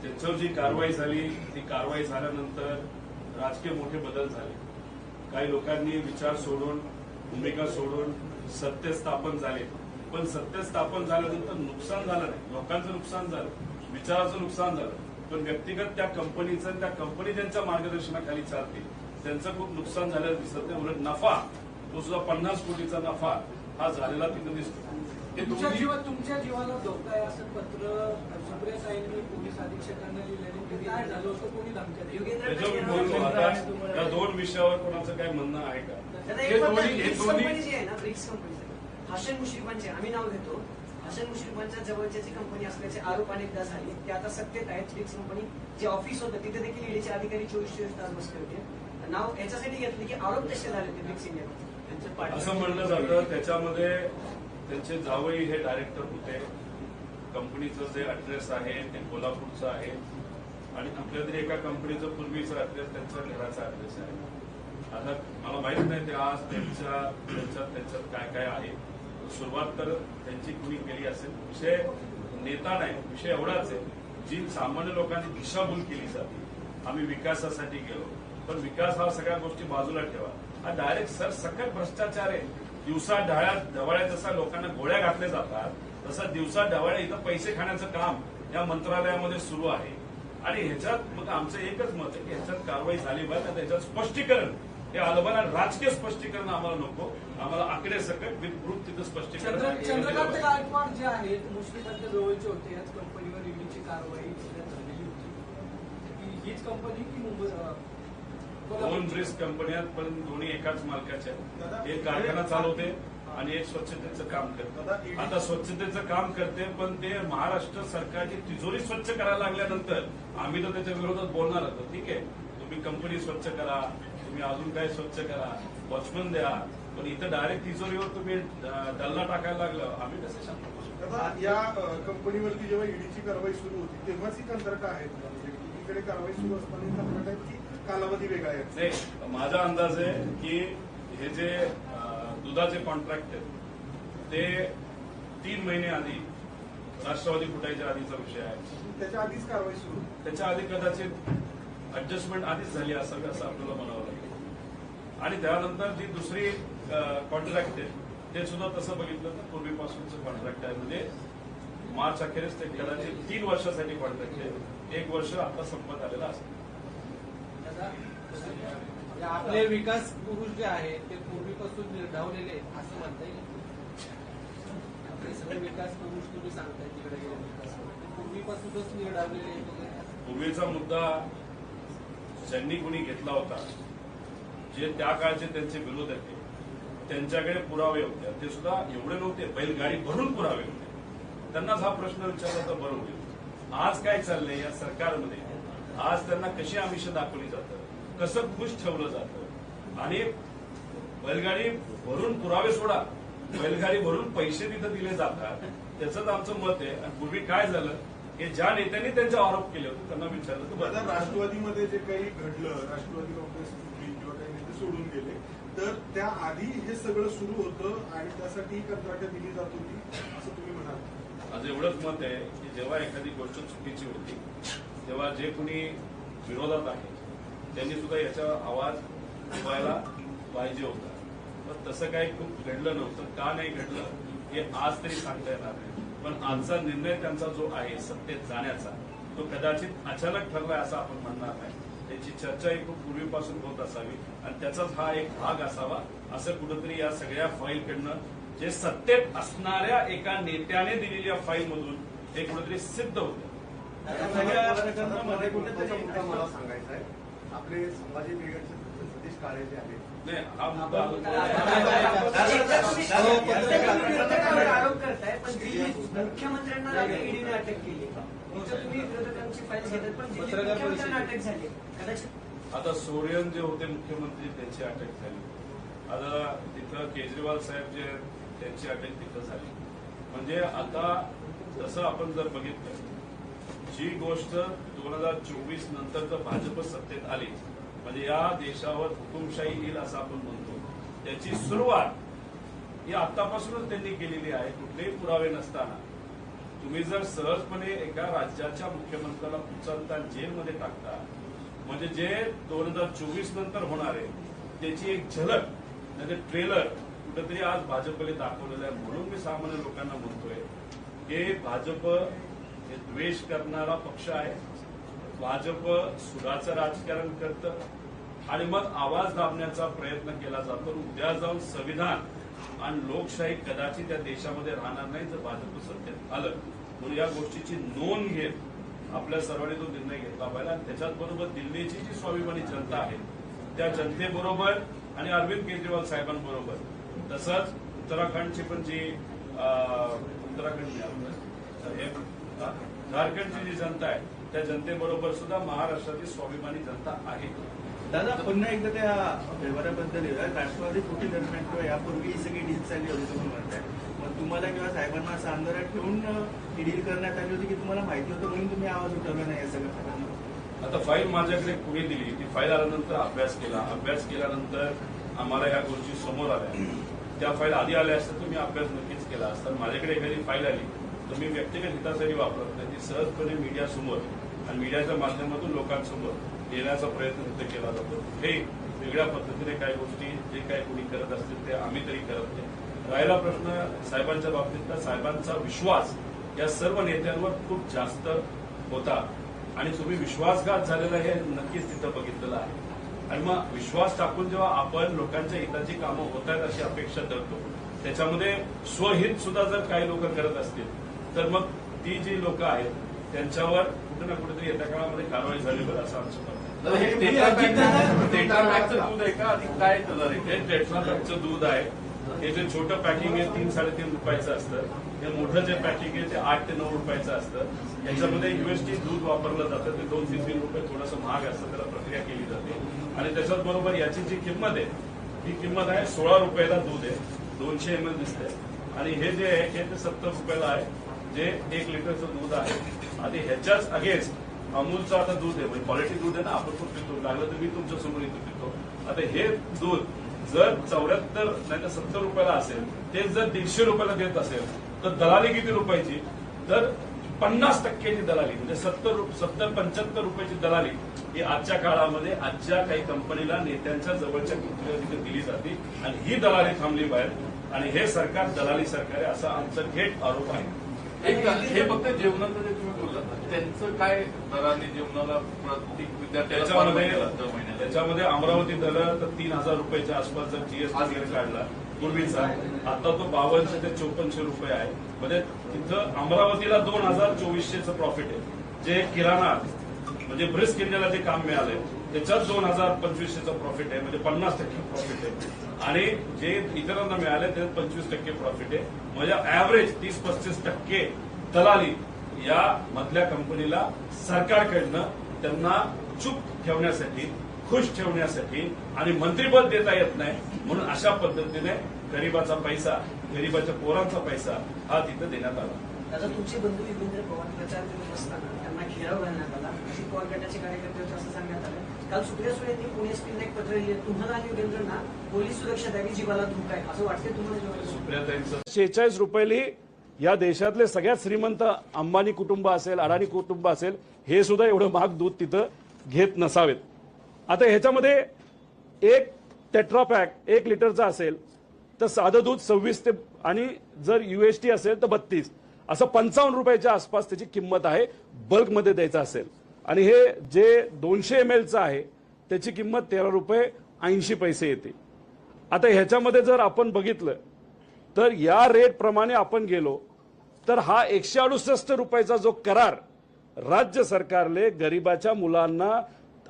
त्याच्यावर जी कारवाई झाली ती कारवाई झाल्यानंतर राजकीय मोठे बदल झाले. काही लोकांनी विचार सोडून, भूमिका सोडून सत्य स्थापन झाले. पण सत्य स्थापन झाल्यानंतर नुकसान झालं नाही. लोकांचं नुकसान झालं, विचाराचं नुकसान झालं, पण व्यक्तिगत त्या कंपनीचं, त्या कंपनी ज्यांच्या मार्गदर्शनाखाली चालते त्यांचं खूप नुकसान झालेलं दिसत नाही. उलट नफा, तो सुद्धा 50 कोटीचा नफा हा झालेला तिथं दिसतो. तुमच्या जीवाला धोका आहे असं पत्र सुप्रिया साहेबांनी पोलीस अधीक्षकांना लिहिलेलं काय झालं होतं, कोणी धमक्या दिल्या? त्याच्यावर बोलतो. आता या 2 विषयावर कोणाचं काय म्हणणं आहे का? कंपनी जी आहे ना ब्रिक्स कंपनी हसन मुश्रीफांचे आम्ही नाव घेतो. हसन मुश्रीफांच्या जवळची जी कंपनी असल्याचे आरोप अनेकदा झाले ते आता सत्तेत आहेत. ब्रिक्स कंपनी जे ऑफिस होतं तिथे देखील ईडीचे अधिकारी 24 तास बसले होते. नाव याच्यासाठी घेतलं की आरोप तसे झाले होते ब्रिक्स इंडिया असं म्हणलं जातं. त्याच्यामध्ये त्यांचे जावई हे डायरेक्टर होते. कंपनीचं जे ऍड्रेस आहे ते कोल्हापूरचं आहे आणि कुठल्या तरी एका कंपनीचं पूर्वीचं ऍड्रेस त्यांच्या घराचा ऍड्रेस आहे. आता मला माहित नाही ते आज त्यांच्यात काय काय आहे. सुरुवात तर त्यांची कुणी केली असेल. विषय नेता नाही, विषय एवढाच आहे जी सामान्य लोकांची दिशाभूल केली जाते. आम्ही विकासासाठी गेलो, पण विकास हा सगळ्या गोष्टी बाजूला ठेवा. हा डायरेक्ट सरसकट भ्रष्टाचार आहे. दिवसा ढवळ्या जसा लोकांना गोळ्या घातल्या जातात तसं दिवसा ढवळ्या इथं पैसे खाण्याचं काम या मंत्रालयामध्ये सुरू आहे. आणि ह्याच्यात मग आमचं एकच मत आहे की ह्याच्यात कारवाई झाली पाहिजे. त्याच्यात स्पष्टीकरण हे आलं पाहिजे. राजकीय स्पष्टीकरण आम्हाला नको. आम्हाला आकडे सकट विथ प्रूफ तिथं स्पष्टीकरण. चंद्रकांत गायकवाड जे आहेत मुश्रीफांच्या जवळचे होते. याच कंपनीवर ईडीची कारवाई झालेली होती. हीच कंपनी की मुंबई 2 ब्रिक्स कंपन्या पण दोन्ही एकाच मालकाच्या आहेत. एक कारखाना चालवते आणि एक स्वच्छतेचं काम करते. आता स्वच्छतेचं काम करते पण ते महाराष्ट्र सरकारची तिजोरी स्वच्छ करायला लागल्यानंतर आम्ही तर त्याच्या विरोधात बोलणार होतो. ठीक आहे, तुम्ही कंपनी स्वच्छ करा, तुम्ही अजून काय स्वच्छ करा, वॉचमन द्या, पण इथं डायरेक्ट तिजोरीवर तुम्ही डल्ला टाकायला लागलं, आम्ही कसं शांत बसू? आता या कंपनीवरती जेव्हा ईडीची कारवाई सुरू होती तेव्हाच ही कंत्राट आहेत का? म्हणजे एकीकडे कारवाई सुरू असताना ही कंत्राट आहेत की कालावधी वेगळा आहे? नाही, माझा अंदाज आहे की हे जे दुधाचे कॉन्ट्रॅक्ट आहेत ते 3 महिने आधी राष्ट्रवादी फुटायच्या आधीचा विषय आहे. त्याच्या आधीच कारवाई सुरू होती. त्याच्या आधी कदाचित ऍडजस्टमेंट आधीच झाली असावी असं आपल्याला म्हणावं लागेल. आणि त्यानंतर जी दुसरी कॉन्ट्रॅक्ट आहे ते सुद्धा तसं बघितलं तर पूर्वीपासूनचं कॉन्ट्रॅक्ट आहे. म्हणजे मार्च अखेरीस ते कदाचित 3 वर्षासाठी कॉन्ट्रॅक्ट आहे. 1 वर्ष आता संपत आलेलं असतं. आपले विकास पुरुष जे आहेत ते पूर्वीपासून निर्धावलेले आहेत असं म्हणता येईल. आपले सगळे विकास पुरुष तुम्ही सांगताय तिकडे गेले विकास पूर्वीपासूनच निर्धावलेले आहेत वगैरे. पूर्वीचा मुद्दा ज्यांनी कोणी घेतला होता, जे त्या काळचे त्यांचे विरोधक होते, त्यांच्याकडे पुरावे होते. ते सुद्धा एवढे नव्हते, बैलगाडी भरून पुरावे होते. त्यांनाच हा प्रश्न विचारला तर बरं होईल. आज काय चाललंय या सरकारमध्ये? आज त्यांना कशी आमिष दाखवली जातं, कसं खुश ठेवलं जातं, आणि बैलगाडी भरून पुरावे सोडा, बैलगाडी भरून पैसे तिथं दिले जातात. त्याचंच आमचं मत आहे. आणि पूर्वी काय झालं की ज्या नेत्यांनी त्यांचे आरोप केले होते त्यांना विचारलं तर आता बरं. राष्ट्रवादीमध्ये जे काही घडलं, राष्ट्रवादी काँग्रेस फुटली किंवा काही नेते सोडून गेले, तर त्या आधी हे सगळं सुरू होतं आणि त्यासाठी कंत्राट दिली जात होती असं तुम्ही म्हणाल? माझं एवढंच मत आहे की जेव्हा एखादी गोष्ट चुकीची होती तेव्हा जे कोणी विरोधात आहे त्यांनी सुद्धा याचा आवाज उठवायला पाहिजे होता. पण तसं काही खूप घडलं नव्हतं. का नाही घडलं हे आज तरी सांगता येणार नाही. पण आजचा निर्णय त्यांचा जो आहे सत्तेत जाण्याचा, तो कदाचित अचानक ठरलाय असं आपण म्हणणार नाही. त्याची चर्चा ही खूप पूर्वीपासून होत असावी आणि त्याचाच हा एक भाग असावा असं कुठंतरी या सगळ्या फाईलकडनं, जे सत्तेत असणाऱ्या एका नेत्याने दिलेल्या फाईलमधून हे कुठेतरी सिद्ध होतं. सगळ्या प्रकरणामध्ये कुठेतरी मुद्दा मला सांगायचा आहे. आपले संभाजी ब्रिगेडचे सतीश काळे जे आहेत, नाही, हा मुद्दा आरोप करताय, पण मुख्यमंत्र्यांना ईडीने अटक केली. तुम्ही विरोधकांची फाईल घेतात, पण मुख्यमंत्र्यांना अटक झाली. कदाचित आता सोरेन जे होते मुख्यमंत्री त्यांची अटक झाली. आता तिथं केजरीवाल साहेब जे त्यांची अटक तिथं झाली. म्हणजे आता तसं आपण जर बघितलं, जी गोष्ट 2024 नंतर जर भाजप सत्तेत आली, म्हणजे या देशावर हुकुमशाही येईल असं आपण म्हणतो, त्याची सुरुवात ही आतापासूनच त्यांनी केलेली आहे. कुठलेही पुरावे नसताना तुम्ही जर सहजपणे एका राज्याच्या मुख्यमंत्र्याला उचलता जेलमध्ये टाकता, म्हणजे जे 2024 नंतर होणार आहे त्याची एक झलक म्हणजे ट्रेलर कुठेतरी आज भाजपने दाखवलेलं आहे. म्हणून मी सामान्य लोकांना म्हणतोय की भाजप हे द्वेष करणारा पक्ष आहे. भाजप सुडाचं राजकारण करतं आणि मग आवाज दाबण्याचा प्रयत्न केला जातो. उद्या जाऊन संविधान आणि लोकशाही कदाचित त्या देशामध्ये राहणार नाही जर भाजप सत्तेत आलं. म्हणून या गोष्टीची नोंद घेत आपल्या सर्वांनी तो निर्णय घेतला पाहिजे. आणि त्याच्याचबरोबर दिल्लीची जी स्वाभिमानी जनता आहे त्या जनतेबरोबर आणि अरविंद केजरीवाल साहेबांबरोबर, तसंच उत्तराखंडची पण जी झारखंडची जी जनता आहे त्या जनतेबरोबर सुद्धा महाराष्ट्राची स्वाभिमानी जनता आहे. दादा पुन्हा एकदा त्या व्यवहाराबद्दल राष्ट्रवादी फुटी दरम्यान किंवा यापूर्वी ही सगळी डील चालली होती तुम्ही म्हणताय, मग तुम्हाला किंवा साहेबांना असं अंधारात ठेवून ही डील करण्यात आली होती की तुम्हाला माहिती होतं म्हणून तुम्ही आवाज उठवला नाही या सगळ्या प्रकरणात? आता फाईल माझ्याकडे कुणी दिली, ती फाईल आल्यानंतर अभ्यास केल्यानंतर आम्हाला या गोष्टी समोर आल्या. त्या फाईल आधी आल्या असतात तर मी अभ्यास नक्कीच केला असता. माझ्याकडे एखादी फाईल आली तर मी व्यक्तिगत हितासाठी वापरत नाही, ती सहजपणे मीडियासमोर आणि मीडियाच्या माध्यमातून लोकांसमोर येण्याचा प्रयत्न तिथे केला जातो. हे वेगळ्या पद्धतीने काही गोष्टी जे काही कोणी करत असतील ते आम्ही तरी करत नाही. राहिला प्रश्न साहेबांच्या बाबतीतला, साहेबांचा विश्वास या सर्व नेत्यांवर खूप जास्त होता आणि तुम्ही विश्वासघात झालेला हे नक्कीच तिथं बघितलेलं आहे. आणि मग विश्वास टाकून जेव्हा आपण लोकांच्या हिताची कामं होत आहेत अशी अपेक्षा धरतो, त्याच्यामध्ये स्वहित सुद्धा जर काही लोक करत असतील तर मग ती जी लोक आहेत त्यांच्यावर कुठे ना कुठेतरी येत्या काळामध्ये कारवाई झाली बरं असं आमचं मत आहे. हे टेट्रापॅकचं दूध आहे का आधी काय झालं रे? हे टेट्रापॅकचं दूध आहे. हे जे छोटं पॅकिंग आहे 3-3.5 रुपयाचं असतं. हे मोठं जे पॅकिंग आहे ते 8 ते 9 रुपयाचं असतं. याच्यामध्ये UST दूध वापरलं जातं. ते 2-3 रुपये थोडंसं महाग असतं, त्याला प्रक्रिया केली जाते. आणि त्याच्याच बरोबर याची जी किंमत आहे ती किंमत आहे 16 रुपयाला दूध आहे. 200 ml दिसते. आणि हे जे आहे हे ते 70 रुपयाला आहे, जे 1 लिटरचं दूध आहे. आणि ह्याच्याच अगेन्स्ट अमूलचं आता दूध आहे, म्हणजे क्वालिटी दूध आहे ना, आपण पण पितो, लागलं तर मी तुमच्या समोर इथं पितो. आता हे दूध जर 74 नाही तर 70 रुपयाला असेल, तेच जर 150 रुपयाला देत असेल तर दलाली किती रुपयाची? तर 50% दलाली, म्हणजे 70-75 रुपयाची दलाली ही आजच्या काळामध्ये आजच्या काही कंपनीला नेत्यांच्या जवळच्या कंपनीला तिथे दिली जाते. आणि ही दलाली थांबली बाहेर. आणि हे सरकार दलाली सरकार आहे असा आमचा थेट आरोप आहे. हे फक्त जेवणाचं जे तुम्ही बोललात त्यांचं काय दराने जेवणाला प्रत्येक विद्यार्थ्याला दर महिन्याला? त्याच्यामध्ये अमरावती दर तर 3,000 रुपयाच्या आसपास जर GST वगैरे काढला पूर्वीचा, आता तो 5200 ते 5400 रुपये आहे. म्हणजे तिथं अमरावतीला 2,2400चं प्रॉफिट आहे. जे किराणा म्हणजे ब्रिस्क इंडियाला जे काम मिळालंय त्याच्यात 2,025चं प्रॉफिट आहे, म्हणजे 50% प्रॉफिट आहे. आणि जे इतरांना मिळाले त्याच्यात 25% प्रॉफिट आहे. म्हणजे ऍव्हरेज 30-35% दलाली या मधल्या कंपनीला सरकारकडनं त्यांना चूप ठेवण्यासाठी, खुश ठेवण्यासाठी आणि मंत्रिपद देता येत नाही म्हणून अशा पद्धतीने गरीबाचा पैसा, गरीबाच्या पोरांचा पैसा हा तिथं देण्यात आला. त्याचा तुमचे बंधू युगेंद्र पवार प्रचार करत असताना त्यांना घेराव घालण्यात आला, अशी पवार गटाचे कार्यकर्ते होते असं सांगण्यात आलं. काल सुप्रिया सुळे यांनी पुणे एसपीला एक पत्र लिहिलं, तुम्हाला आणि युगेंद्रना पोलीस सुरक्षा द्यावी, जीवाला धोका आहे असं वाटतंय तुम्हाला? सुप्रियाताईंचं 46 रुपयाली या देशातले सगळ्यात श्रीमंत अंबानी कुटुंब असेल, अडाणी कुटुंब असेल, हे सुद्धा एवढं महाग दूध तिथं घेत नसावेत. आता ह्याच्यामध्ये एक टेट्रापॅक 1 लिटरचा असेल तर साधं दूध 26 ते आणि जर UST असेल तर 32 असं 55 रुपयाच्या आसपास त्याची किंमत आहे बल्कमध्ये द्यायचं असेल. आणि हे जे 200 mlचं आहे त्याची किंमत 13 रुपये 80 पैसे येते. आता ह्याच्यामध्ये जर आपण बघितलं तर या रेट प्रमाणे आपण गेलो तर हा 168 रुपयाचा जो करार राज्य सरकारने गरिबाच्या मुलांना,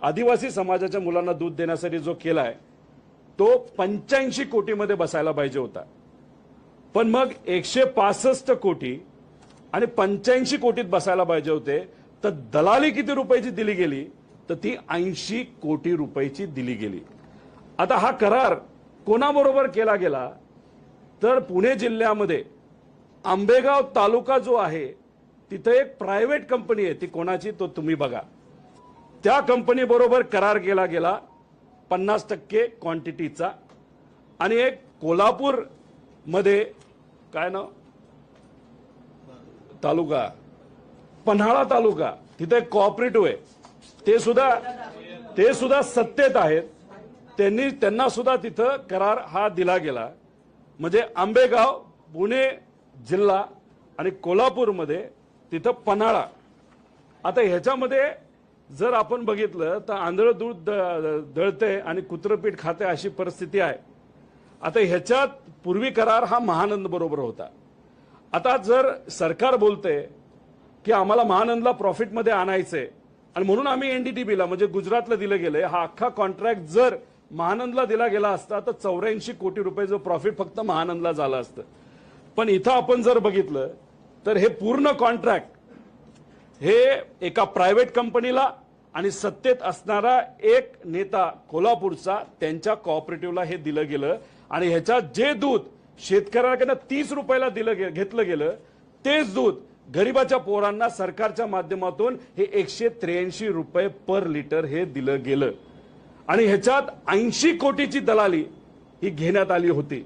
आदिवासी समाजाच्या मुलांना दूध देण्यासाठी जो केलाय तो 85 कोटीमध्ये बसायला पाहिजे होता. पण मग 165 कोटी आणि 85 कोटीत बसायला पाहिजे होते. तर दलाली किती रुपयाची दिली गेली? तर ती 80 कोटी रुपयाची दिली गेली. आता हा करार कोणाबरोबर केला गेला? तर पुणे जिल्ह्यामध्ये आंबेगाव तालुका जो आहे तिथे एक प्रायव्हेट कंपनी आहे, ती कोणाची तो तुम्ही बघा. त्या कंपनी बरोबर करार केला गेला 50% क्वांटिटीचा. आणि एक कोल्हापूर मध्ये काय नाव तालुका, पन्हाळा तालुका, तिथे एक कोऑपरेटिव्ह आहे, ते सुद्धा सत्तेत आहेत. त्यांना सुद्धा तिथं करार हा दिला गेला. म्हणजे आंबेगाव, पुणे जिल्हा आणि कोल्हापूरमध्ये तिथं पन्हाळा. आता ह्याच्यामध्ये जर आपण बघितलं तर आंधळ दूध दळते आणि कुत्रपीठ खाते अशी परिस्थिती आहे. आता ह्याच्यात पूर्वी करार हा महानंद बरोबर होता. आता जर सरकार बोलते की आम्हाला महानंदला प्रॉफिटमध्ये आणायचंय आणि म्हणून आम्ही NDTVला म्हणजे गुजरातला दिलं गेलंय, हा अख्खा कॉन्ट्रॅक्ट जर महानंदला दिला गेला असता तर 84 कोटी रुपयाचं प्रॉफिट फक्त महानंदला झालं असतं. पण इथं आपण जर बघितलं तर हे पूर्ण कॉन्ट्रॅक्ट हे एका प्रायव्हेट कंपनीला आणि सत्तेत असणारा एक नेता कोल्हापूरचा त्यांच्या कोऑपरेटिव्हला हे दिलं गेलं. आणि ह्याच्यात जे दूध शेतकऱ्यांकडनं 30 रुपयाला घेतलं गेलं तेच दूध गरीबाच्या पोरांना सरकारच्या माध्यमातून हे 183 रुपये पर लिटर हे दिलं गेलं. आणि ह्याच्यात 80 कोटीची दलाली ही घेण्यात आली होती.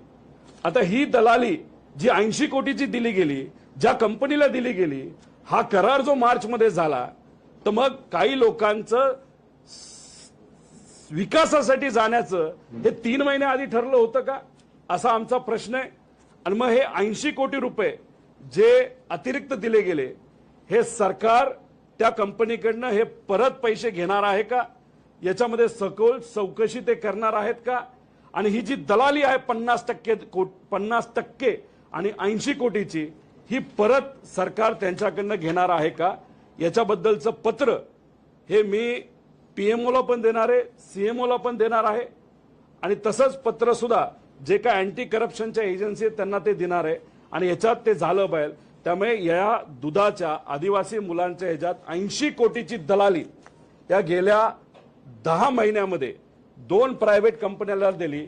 आता ही दलाली जी 80 कोटीची दिली गेली, ज्या कंपनीला दिली गेली, हा करार जो मार्चमध्ये झाला, तर मग काही लोकांचं विकासासाठी जाण्याचं हे 3 महिने आधी ठरलं होतं का, असा आमचा प्रश्न आहे. आणि मग हे 80 कोटी रुपये जे अतिरिक्त दिले गेले हे सरकार त्या कंपनीकडनं हे परत पैसे घेणार आहे का, याच्यामध्ये सखोल चौकशी ते करणार आहेत का? आणि ही जी दलाली आहे 50% आणि 80 कोटीची, ही परत सरकार त्यांच्याकडनं घेणार आहे का, याच्याबद्दलचं पत्र हे मी PMOला पण देणार आहे, CMOला पण देणार आहे. आणि तसंच पत्र सुद्धा जे काय अँटी करप्शनच्या एजन्सी आहेत त्यांना ते देणार आहे आणि याच्यात ते झालं पाहिजे. त्यामुळे या दुधाच्या आदिवासी मुलांच्या ह्याच्यात 80 कोटीची दलाली या गेल्या 10 महिन्यामध्ये 2 प्रायव्हेट कंपन्याला दिली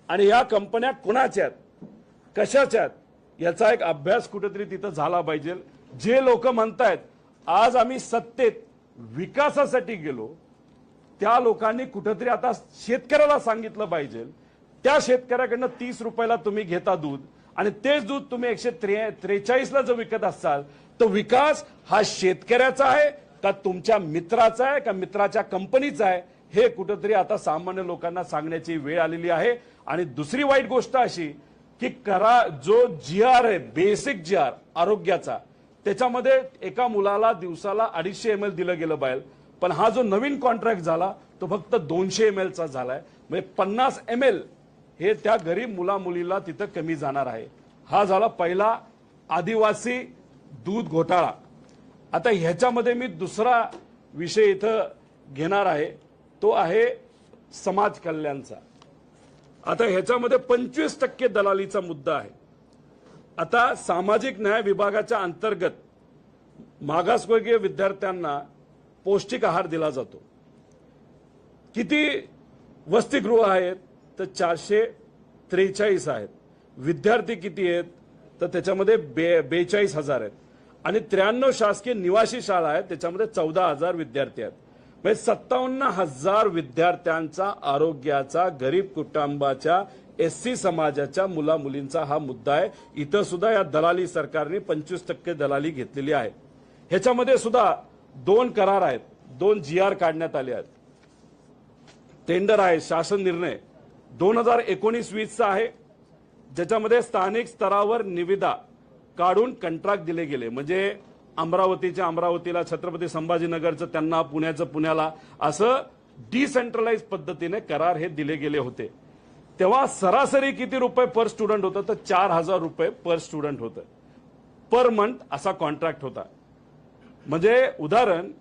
आणि या कंपन्या कुणाच्या आहेत, कशाच्या आहेत याचा एक अभ्यास कुठेतरी तिथं झाला पाहिजे. जे लोक म्हणतायत आज आम्ही सत्तेत विकासासाठी गेलो, त्या लोकांनी कुठेतरी आता शेतकऱ्याला सांगितलं पाहिजे, त्या शेतकऱ्याकडनं 30 रुपयाला तुम्ही घेता दूध आणि तेच दूध तुम्ही 143ला जर विकत असाल तर विकास हा शेतकऱ्याचा आहे का तुमच्या मित्राचा आहे का मित्राच्या कंपनीचा आहे, हे कुठेतरी आता सामान्य लोकांना सांगण्याची वेळ आलेली आहे. आणि दुसरी वाईट गोष्ट अशी की जो GR आहे बेसिक GR आरोग्याचा, त्याच्यामध्ये एका मुलाला दिवसाला 250 ml दिलं गेलं पाहिजे, पण हा जो नवीन कॉन्ट्रॅक्ट झाला तो फक्त 200 ml चा झालाय. म्हणजे 50 ml हे त्या गरीब मुला मुलीला तिथं कमी जाणार आहे. हा झाला पहिला आदिवासी दूध घोटाळा. आता ह्याच्यामध्ये मी दुसरा विषय इथं घेणार आहे, तो आहे समाज कल्याणचा. आता ह्याच्यामध्ये 25% दलालीचा मुद्दा आहे. आता सामाजिक न्याय विभागाच्या अंतर्गत मागासवर्गीय विद्यार्थ्यांना पौष्टिक आहार दिला जातो. किती वसतिगृह आहेत तर 443 आहेत. विद्यार्थी किती आहेत तर त्याच्यामध्ये 42,000 आहेत आणि 93 शासकीय निवासी शाळा आहेत, त्याच्यामध्ये 14,000 विद्यार्थी आहेत. म्हणजे 57,000 विद्यार्थ्यांचा आरोग्याचा गरीब कुटुंबाच्या SC समाजाच्या मुला मुलींचा हा मुद्दा आहे. इथं सुद्धा या दलाली सरकारने 25% दलाली घेतलेली आहे. ह्याच्यामध्ये सुद्धा 2 करार आहेत, 2 GR काढण्यात आले आहेत. टेंडर आहे, शासन निर्णय 2019-20 आहे, ज्याच्यामध्ये स्थानिक स्तरावर निविदा काढून कंत्राट दिले गेले. म्हणजे अमरावतीला, छत्रपती संभाजीनगरचं त्यांना, पुण्याचं पुण्याला, असं डिसेंट्रलाइज पद्धतीने करार हे दिले गेले होते. तेव्हा सरासरी किती रुपये पर स्टुडंट होतं तर 4,000 रुपये पर स्टुडंट होतं, पर मंथ असा कॉन्ट्रॅक्ट होता. म्हणजे उदाहरण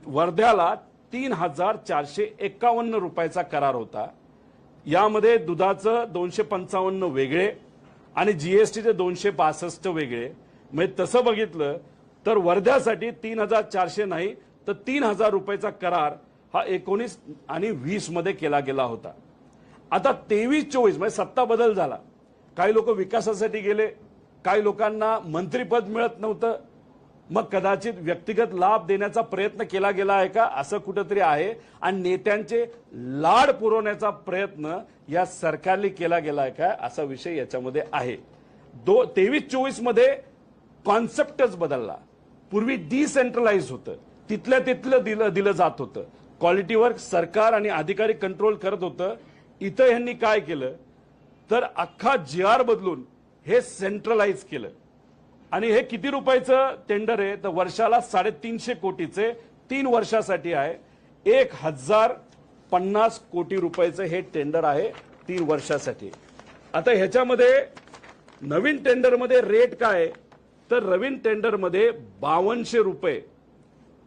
वर्ध्याला 3,451 रुपयाचा करार होता. यामध्ये दुधाचं 255 वेगळे आणि GSTचे 262 वेगळे. म्हणजे तसं बघितलं तर वर्ध्यासाठी 3,400 नाही तर 3,000 रुपयाचा करार हा 19 आणि 20 मध्ये केला गेला होता. आता 23-24 म्हणजे सत्ता बदल झाला. काही लोक विकासासाठी गेले, काही लोकांना मंत्रीपद मिळत नव्हतं, मग कदाचित व्यक्तिगत लाभ देण्याचा प्रयत्न केला गेला आहे का असं कुठेतरी आहे आणि नेत्यांचे लाड पुरवण्याचा प्रयत्न या सरकारने केला गेला आहे का असा विषय याच्यामध्ये आहे. 23-24 मध्ये कॉन्सेप्टच बदलला. पूर्वी डिसेंट्रलाइज होतं, तिथलं दिलं जात होतं, क्वालिटीवर सरकार आणि अधिकारी कंट्रोल करत होतं. इथं यांनी काय केलं तर अख्खा GR बदलून हे सेंट्रलाइज केलं. आणि हे किती रुपयाचं टेंडर आहे तर वर्षाला 350 कोटीचे 3 वर्षासाठी आहे. 1,050 कोटी रुपयाचं हे टेंडर आहे 3 वर्षासाठी. आता ह्याच्यामध्ये नवीन टेंडरमध्ये रेट काय तर नवीन टेंडरमध्ये 5200 रुपये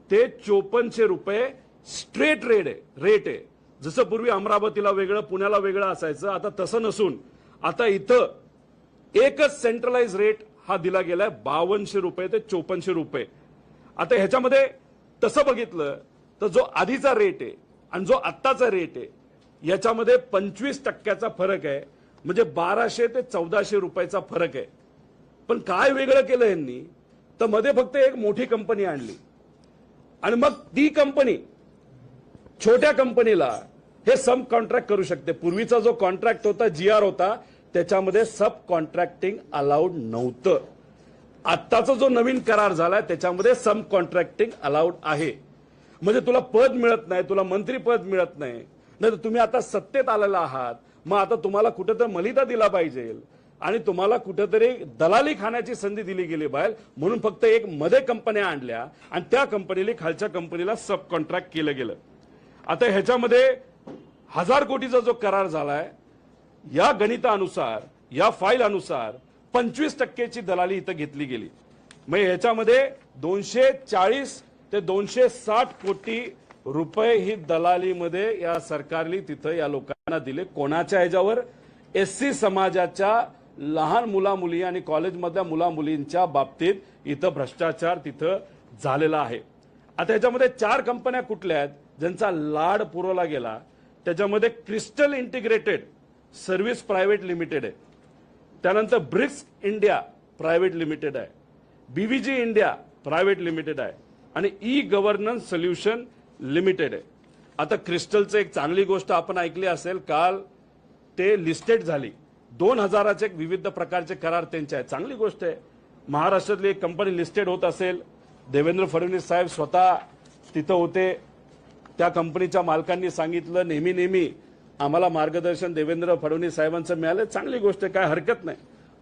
ते 5400 रुपये स्ट्रेट रेट आहे. जसं पूर्वी अमरावतीला वेगळं, पुण्याला वेगळं असायचं, आता तसं नसून आता इथं एकच सेंट्रलाइज रेट हा दिला गेलाय 5200 रुपये ते 5400 रुपये. आता ह्याच्यामध्ये तसं बघितलं तर जो आधीचा रेट आहे आणि जो आत्ताचा रेट आहे याच्यामध्ये 25% फरक आहे. म्हणजे 1200 ते 1400 रुपयाचा फरक आहे. पण काय वेगळं केलं यांनी तर मध्ये फक्त एक मोठी कंपनी आणली आणि मग ती कंपनी छोट्या कंपनीला हे सब कॉन्ट्रॅक्ट करू शकते. पूर्वीचा जो कॉन्ट्रॅक्ट होता GR होता त्याच्यामध्ये सब कॉन्ट्रॅक्टिंग अलाउड नव्हतं. आत्ताचा जो नवीन करार झाला त्याच्यामध्ये सब कॉन्ट्रॅक्टिंग अलाउड आहे. म्हणजे तुला पद मिळत नाही, तुला मंत्रीपद मिळत नाही, नाही तर तुम्ही आता सत्तेत आलेला आहात, मग आता तुम्हाला कुठेतरी मलिदा दिला पाहिजे आणि तुम्हाला कुठेतरी दलाली खाण्याची संधी दिली गेली बाहेर, म्हणून फक्त एक मध्ये कंपन्या आणल्या आणि त्या कंपनीला खालच्या कंपनीला सब कॉन्ट्रॅक्ट केलं गेलं. आता ह्याच्यामध्ये 1000 कोटीचा जो करार झालाय या गणितानुसार, या फाईल अनुसार 25%ची दलाली इथं घेतली गेली. मग ह्याच्यामध्ये 240 ते 260 कोटी रुपये ही दलालीमध्ये या सरकारने तिथं या लोकांना दिले. कोणाच्या ह्याच्यावर SC समाजाच्या लहान मुला-मुली आणि कॉलेजमधल्या मुला-मुलींच्या बाबतीत इथं भ्रष्टाचार तिथं झालेला आहे. आता याच्यामध्ये 4 कंपन्या कुठल्या आहेत ज्यांचा लाड पुरवला गेला. त्याच्यामध्ये crystal integrated service private limited आहे, त्यानंतर ब्रिक्स इंडिया प्रायव्हेट लिमिटेड आहे, BVG इंडिया प्रायव्हेट लिमिटेड आहे आणि ई गव्हर्नन्स सोल्युशन लिमिटेड आहे. आता क्रिस्टलचं एक चांगली गोष्ट आपण ऐकली असेल, काल ते लिस्टेड झाली. 2000चे विविध प्रकारचे करार त्यांचे आहेत. चांगली गोष्ट आहे. महाराष्ट्रातली एक कंपनी लिस्टेड होत असेल, देवेंद्र फडणवीस साहेब स्वतः तिथं होते. त्या कंपनीच्या मालकांनी सांगितलं नेहमी आम्हाला मार्गदर्शन देवेंद्र फडणवीस साहेबांचं मिळालं. चांगली गोष्ट आहे, काय हरकत नाही.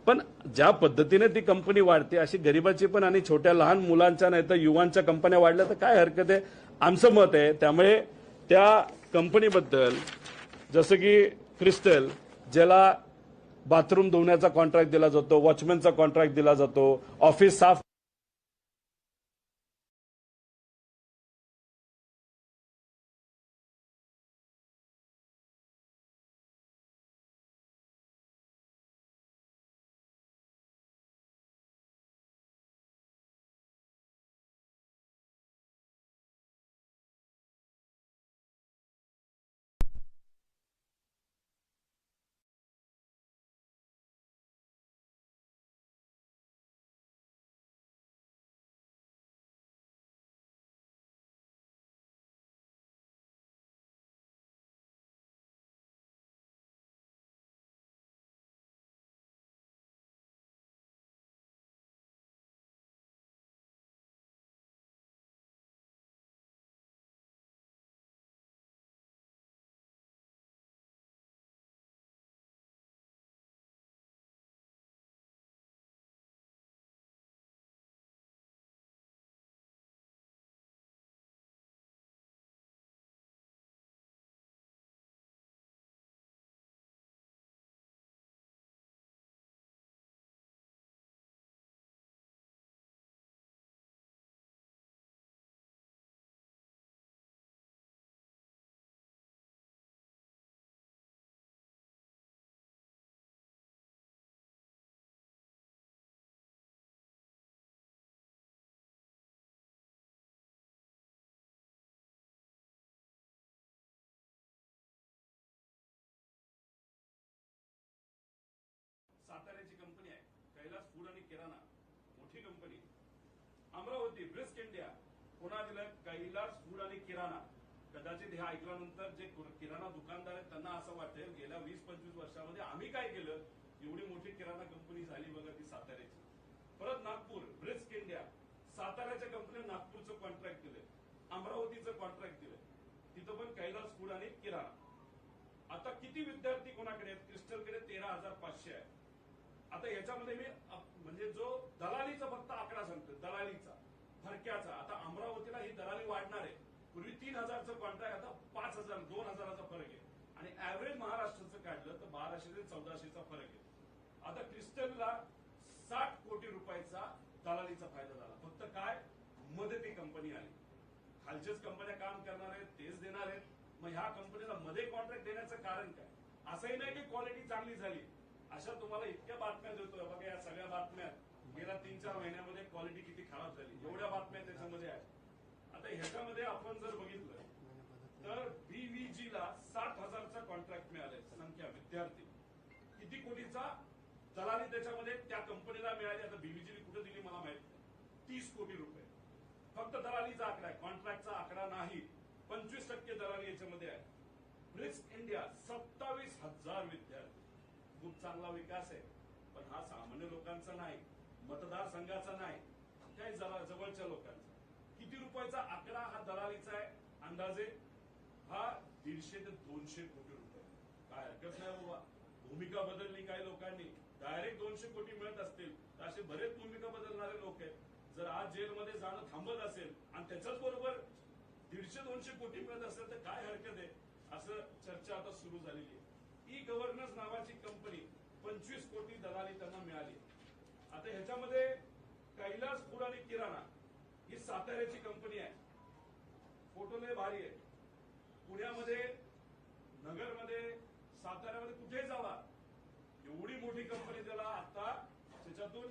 पण ज्या पद्धतीने ती कंपनी वाढते अशी गरिबाची पण आणि छोट्या लहान मुलांच्या नाही तर युवांच्या कंपन्या वाढल्या तर काय हरकत आहे, आमचं मत आहे. त्यामुळे त्या कंपनीबद्दल जसं की क्रिस्टल, ज्याला बाथरूम धुण्याचा कॉन्ट्रॅक्ट दिला जातो, वॉचमॅनचा कॉन्ट्रॅक्ट दिला जातो, ऑफिस साफ साताऱ्याची कंपनी आहे कैलास फूड आणि किराणा, मोठी कंपनी. अमरावती ब्रिस्क इंडिया, पुन्हा दिलं कैलास फूड आणि किराणा. कदाचित हे ऐकल्यानंतर जे किराणा दुकानदार आहेत त्यांना असं वाटेल गेल्या 20-25 वर्षामध्ये आम्ही काय केलं, एवढी मोठी किराणा कंपनी झाली बघा ती साताऱ्याची. परत नागपूर ब्रिस्क इंडिया, साताऱ्याच्या कंपनीने नागपूरचं कॉन्ट्रॅक्ट दिलं, अमरावतीचं कॉन्ट्रॅक्ट दिलं, तिथं पण कैलास फूड आणि किराणा. आता किती विद्यार्थी कोणाकडे आहेत? क्रिस्टलकडे 13,500 आहे. आता याच्यामध्ये मी म्हणजे जो दलालीचा फक्त आकडा सांगतो, दलालीचा फरक्याचा. आता अमरावतीला ही दलाली वाढणार आहे. पूर्वी 3,000चं कॉन्ट्रॅक्ट, आता 5,000 2,000चा फरक आहे. आणि ऍव्हरेज महाराष्ट्राचं काढलं तर 1,200 ते 1,400चा फरक आहे. आता क्रिस्टलला 60 कोटी रुपयाचा दलालीचा फायदा झाला. फक्त काय, मदती कंपनी आली. खालच्याच कंपन्या काम करणार आहेत, तेच देणार आहेत. मग ह्या कंपनीला मध्ये कॉन्ट्रॅक्ट देण्याचं कारण काय? असंही नाही की क्वालिटी चांगली झाली. अशा तुम्हाला इतक्या बातम्या देतोय बघा, या सगळ्या बातम्या गेल्या 3-4 महिन्यामध्ये क्वालिटी किती खराब झाली, एवढ्या बातम्या त्याच्यामध्ये आहेत. आता ह्याच्यामध्ये आपण जर बघितलं तर BVGला 60,000चा कॉन्ट्रॅक्ट मिळाले. संख्या विद्यार्थी किती कोटीचा दलाली त्याच्यामध्ये त्या कंपनीला मिळाली. आता BVGने कुठे दिली मला माहित नाही. 30 कोटी रुपये फक्त दलालीचा आकडा आहे, कॉन्ट्रॅक्टचा आकडा नाही. 25% दलाली याच्यामध्ये आहे. ब्रिक्स इंडिया 27,000 विद्यार्थी, खूप चांगला विकास आहे. पण हा सामान्य लोकांचा नाही, मतदारसंघाचा नाही, त्या जवळच्या लोकांचा. किती रुपयाचा आकडा हा दलालीचा आहे? अंदाजे हा 150 ते 200 कोटी रुपये. काय हरकत नाही बाबा. भूमिका बदलली काही लोकांनी, डायरेक्ट 200 कोटी मिळत असतील तर असे बरेच भूमिका बदलणारे लोक आहेत. जर आज जेलमध्ये जाणं थांबत असेल आणि त्याच्याच बरोबर 150-200 कोटी मिळत असेल तर काय हरकत आहे, असं चर्चा आता सुरू झालेली आहे. ई गव्हर्नन्स नावाची कंपनी 25 कोटी दलाली त्यांना मिळाली. आता ह्याच्यामध्ये कैलास फूड आणि किराणा ही साताऱ्याची कंपनी आहे. फोटो लय भारी आहे. पुण्यामध्ये, नगरमध्ये, साताऱ्यामध्ये कुठे जावा एवढी मोठी कंपनी त्याला आता त्याच्यातून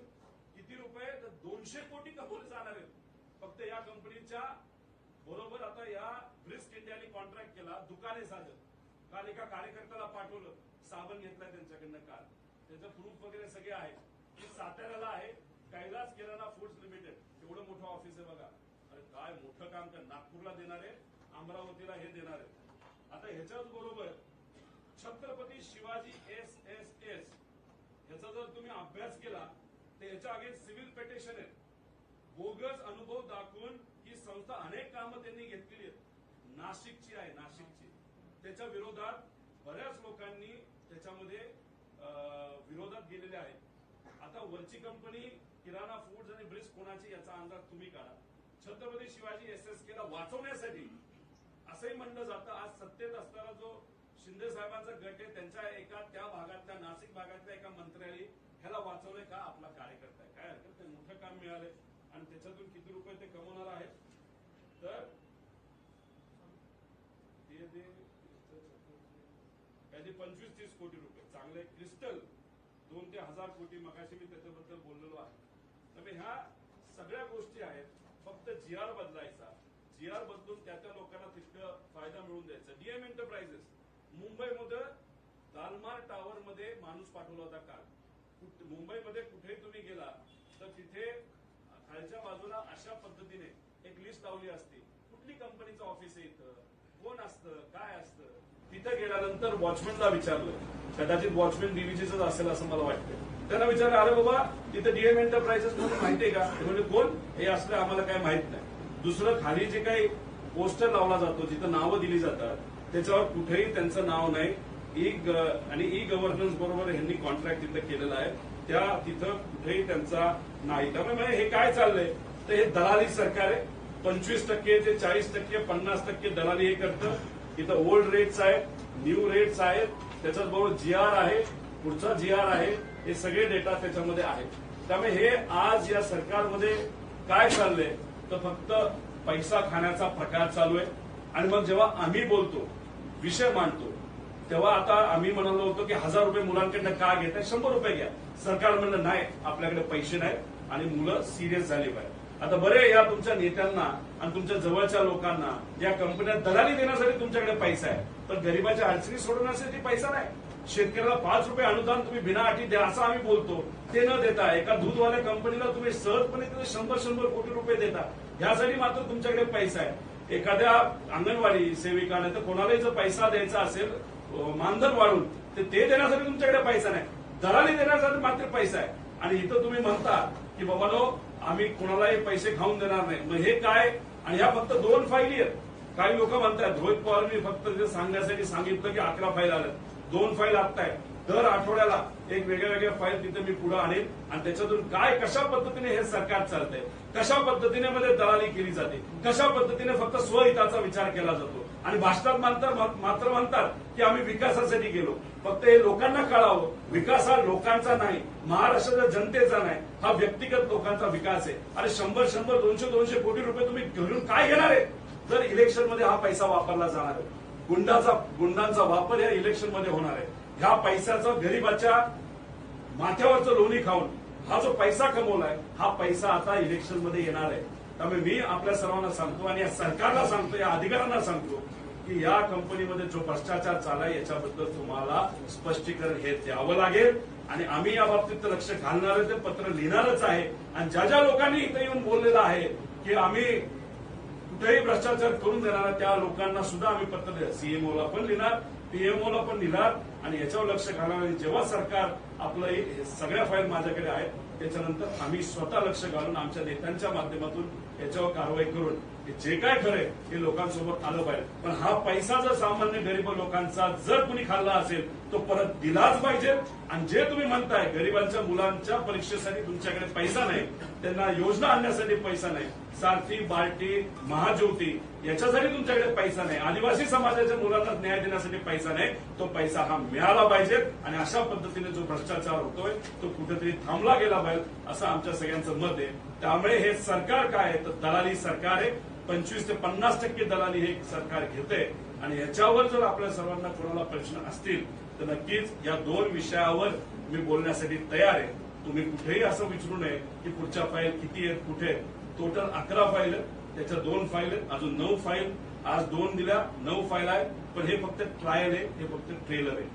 किती रुपये तर 200 कोटी कमवले जाणार आहेत फक्त या कंपनीच्या बरोबर. आता या ब्रिस्क इंडियाने कॉन्ट्रॅक्ट केला, दुकाने साधत. काल एका कार्यकर्त्याला पाठवलं, साबण घेतलाय त्यांच्याकडनं काल, त्याचं प्रूफ वगैरे सगळे आहे. की साताऱ्याला आहे कैलास किराणा फूड्स लिमिटेड, एवढं मोठं ऑफिस आहे बघा. अरे काय मोठं काम कर, नागपूरला देणार आहे, अमरावतीला हे देणार आहे. आता ह्याच्याच बरोबर छत्रपती शिवाजी SSS ह्याचा जर तुम्ही अभ्यास केला तर ह्याच्या अगेन्स्ट सिव्हिल पिटिशन आहे. बोगस अनुभव दाखवून ही संस्था अनेक कामं त्यांनी घेतलेली आहेत. नाशिकची आहे, नाशिकची. त्याच्या विरोधात बऱ्याच लोकांनी त्याच्यामध्ये विरोधात गेलेले आहेत. आता वरची कंपनी किराणा फूड्स आणि ब्रिस्क कोणाची याचा अंदाज तुम्ही काढा. छत्रपती शिवाजी SSK ला वाचवण्यासाठी असंही म्हणलं जातं, आज सत्तेत असताना जो शिंदे साहेबांचा गट आहे त्यांच्या एका त्या भागातल्या नाशिक भागातल्या एका मंत्र्याने ह्याला वाचवलंय का आपला कार्यकर्ता आहे. काय हरकत नाही, मोठं काम मिळालंय आणि त्याच्यातून किती रुपये ते कमवणार आहेत तर काही 25-30 कोटी रुपये. चांगले क्रिस्टल 2 ते 1000 कोटी. मगाशी मी त्याच्याबद्दल बोललेलो आहे. त्यामुळे ह्या सगळ्या गोष्टी आहेत. फक्त GR बदलायचा, GR बदलून त्या लोकांना तितकं फायदा मिळवून द्यायचा. DM एंटरप्राइजेस मुंबईमध्ये दालमार टावर मध्ये माणूस पाठवला होता काल. मुंबईमध्ये कुठेही तुम्ही गेला तर तिथे खालच्या बाजूला अशा पद्धतीने एक लिस्ट लावली असते, कुठली कंपनीचं ऑफिस आहे इथं, कोण असतं, काय असतं. तिथं गेल्यानंतर वॉचमॅनला विचारलं, कदाचित वॉचमॅन DVGच असेल असं मला वाटतं. त्यांना विचारलं, अरे बाबा तिथं DM एंटरप्राइजेस म्हणून माहितीये का? ते म्हणजे कोण हे असलं आम्हाला काय माहित नाही. दुसरं खाली जे काही पोस्टर लावला जातो जिथं नावं दिली जातात त्याच्यावर कुठेही त्यांचं नाव नाही. ई गव्हर्नन्स बरोबर यांनी कॉन्ट्रॅक्ट तिथं केलेला आहे, त्या तिथं कुठेही त्यांचा नाही. त्यामुळे हे काय चाललंय तर हे दलाली सरकार आहे. 25% ते 40% 50% दलाली हे करतं. इथं ओल्ड रेट्स आहेत, न्यू रेट्स आहेत, त्याच्याच बरोबर GR आहे, पुढचा GR आहे, हे सगळे डेटा त्याच्यामध्ये आहेत. त्यामुळे हे आज या सरकारमध्ये काय चाललंय तर फक्त पैसा खाण्याचा प्रकार चालू आहे. आणि मग जेव्हा आम्ही बोलतो, विषय मांडतो, तेव्हा आता आम्ही म्हणालो होतो की 1000 रुपये मुलांकडनं का घेताय, 100 रुपये घ्या. सरकार म्हणलं नाही, आपल्याकडे पैसे नाही आणि मुलं सिरियस झाली पाहिजे. आता बरे या तुमच्या नेत्यांना आणि तुमच्या जवळच्या लोकांना या कंपन्या दलाली देण्यासाठी तुमच्याकडे पैसा आहे, पण गरिबाच्या अडचणी सोडवण्यासाठी पैसा नाही. शेतकऱ्याला 5 रुपये अनुदान तुम्ही बिना अटी द्या असं आम्ही बोलतो, ते न देता एका दूधवाल्या कंपनीला तुम्ही सहजपणे 100 कोटी रुपये देता. यासाठी मात्र तुमच्याकडे पैसा आहे. एखाद्या अंगणवाडी सेविकाने तर कोणालाही जर पैसा द्यायचा असेल मानधन वाढून ते देण्यासाठी तुमच्याकडे पैसा नाही, दलाली देण्यासाठी मात्र पैसा आहे. आणि इथं तुम्ही म्हणता की बाबानो आम्ही कोणालाही पैसे खाऊन देणार नाही. मग हे काय? आणि ह्या फक्त 2 फाईली आहेत. काही लोक म्हणतात रोहित पवारांनी फक्त ते सांगण्यासाठी सांगितलं की 11 फाईल आल्यात, 2 फाईल आत्ता आहे. दर आठवड्याला एक वेगळ्या फाईल तिथे मी पुढे आणेन आणि त्याच्यातून काय कशा पद्धतीने हे सरकार चालतंय, कशा पद्धतीने मध्ये दलाली केली जाते, कशा पद्धतीने फक्त स्वहिताचा विचार केला जातो. आणि भाषणात मात्र म्हणतात की आम्ही विकासासाठी गेलो. फक्त हे लोकांना कळावं, विकास हा लोकांचा नाही, महाराष्ट्राच्या जनतेचा नाही, हा व्यक्तिगत लोकांचा विकास आहे. अरे 100, 200 कोटी रुपये तुम्ही घरून काय घेणार आहे जर इलेक्शन मध्ये हा पैसा वापरला जाणार आहे. गुंडांचा वापर या इलेक्शन मध्ये होणार आहे. ह्या पैशाचा गरीबाच्या माथ्यावरचं लोणी खाऊन हा जो पैसा कमवलाय हा पैसा आता इलेक्शन मध्ये येणार आहे. त्यामुळे मी आपल्या सर्वांना सांगतो आणि या सरकारला सांगतो, या अधिकाऱ्यांना सांगतो की या कंपनीमध्ये जो भ्रष्टाचार चाललाय याच्याबद्दल तुम्हाला स्पष्टीकरण हे द्यावं लागेल. आणि आम्ही या बाबतीत लक्ष घालणार आहे, ते पत्र लिहिणारच आहे. आणि ज्या लोकांनी इथे येऊन बोललेलं आहे की आम्ही कुठेही भ्रष्टाचार करून देणार, त्या लोकांना सुद्धा आम्ही पत्र CMO ला पण लिहिणार, PMO ला पण लिहिणार आणि याच्यावर लक्ष घालणार. आणि जेव्हा सरकार आपलं सगळ्या फाईल माझ्याकडे आहेत त्याच्यानंतर आम्ही स्वतः लक्ष घालून आमच्या नेत्यांच्या माध्यमातून याच्यावर कारवाई करून जे काय खरंय हे लोकांसोबत आलं पाहिजे. पण हा पैसा जर सामान्य गरीब लोकांचा जर कुणी खाल्ला असेल तो परत दिलाच पाहिजे. आणि जे तुम्ही म्हणताय गरीबांच्या मुलांच्या परीक्षेसाठी तुमच्याकडे पैसा नाही, त्यांना योजना आणण्यासाठी पैसा नाही, सारथी, बार्टी, महाज्योती याच्यासाठी तुमच्याकडे पैसा नाही, आदिवासी समाजाच्या मुलांना न्याय देण्यासाठी पैसा नाही, तो पैसा हा मिळाला पाहिजे. आणि अशा पद्धतीने जो भ्रष्टाचार होतोय तो कुठेतरी थांबला गेला पाहिजे असं आमच्या सगळ्यांचं मत आहे. त्यामुळे हे सरकार काय आहे तर दलाली सरकार आहे. 25 ते 50% दलाली हे सरकार घेते. आणि याच्यावर जर आपल्या सर्वांना कोणाला प्रश्न असतील तर नक्कीच या 2 विषयावर मी बोलण्यासाठी तयार आहे. तुम्ही कुठेही असं विचारू नये की पुढच्या फाईल किती आहेत, कुठे आहेत. टोटल 11 फाईल आहेत, त्याच्या 2 फाईल आहेत, अजून 9 फाईल. आज 2 दिल्या, 9 फाईल आहेत, पण हे फक्त ट्रायल आहे, हे फक्त ट्रेलर आहे.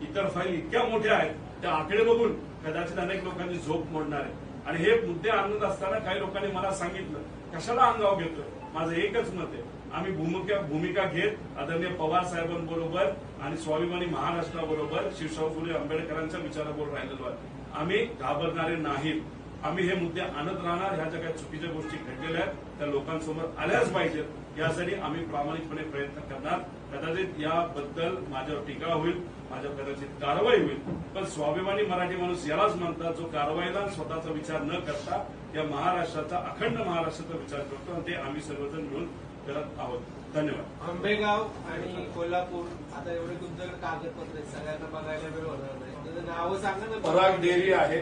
इतर फाईल इतक्या मोठ्या आहेत, त्या आकडे बघून कदाचित अनेक लोकांची झोप मोडणार आहे. आणि हे मुद्दे आणत असताना काही लोकांनी मला सांगितलं कशाला अंगाव घेतोय. माझं एकच मत आहे, आम्ही भूमिका घेत आदरणीय पवार साहेबांबरोबर आणि स्वाभिमानी महाराष्ट्राबरोबर शिवशाहू फुले आंबेडकरांच्या विचाराबरोबर राहिलेलो आहे. आम्ही घाबरणारे नाहीत. आम्ही हे मुद्दे आणत राहणार. ह्या ज्या काही चुकीच्या गोष्टी घडलेल्या आहेत त्या लोकांसमोर आल्याच पाहिजेत, यासाठी आम्ही प्रामाणिकपणे प्रयत्न करणार. कदाचित याबद्दल माझ्यावर टीका होईल, माझ्यावर कदाचित कारवाई होईल, पण स्वाभिमानी मराठी माणूस यालाच म्हणतात जो कारवाईला स्वतःचा विचार न करता या महाराष्ट्राचा, अखंड महाराष्ट्राचा विचार करतो, आणि ते आम्ही सर्वजण मिळून करत आहोत. धन्यवाद. आंबेगाव आणि कोल्हापूर, आता एवढे तुमच्याकडे कागदपत्र आहेत, सगळ्यांना बघायला वेळ होणार नाही. त्याचं नावं सांगा ना. पराग डेअरी आहे,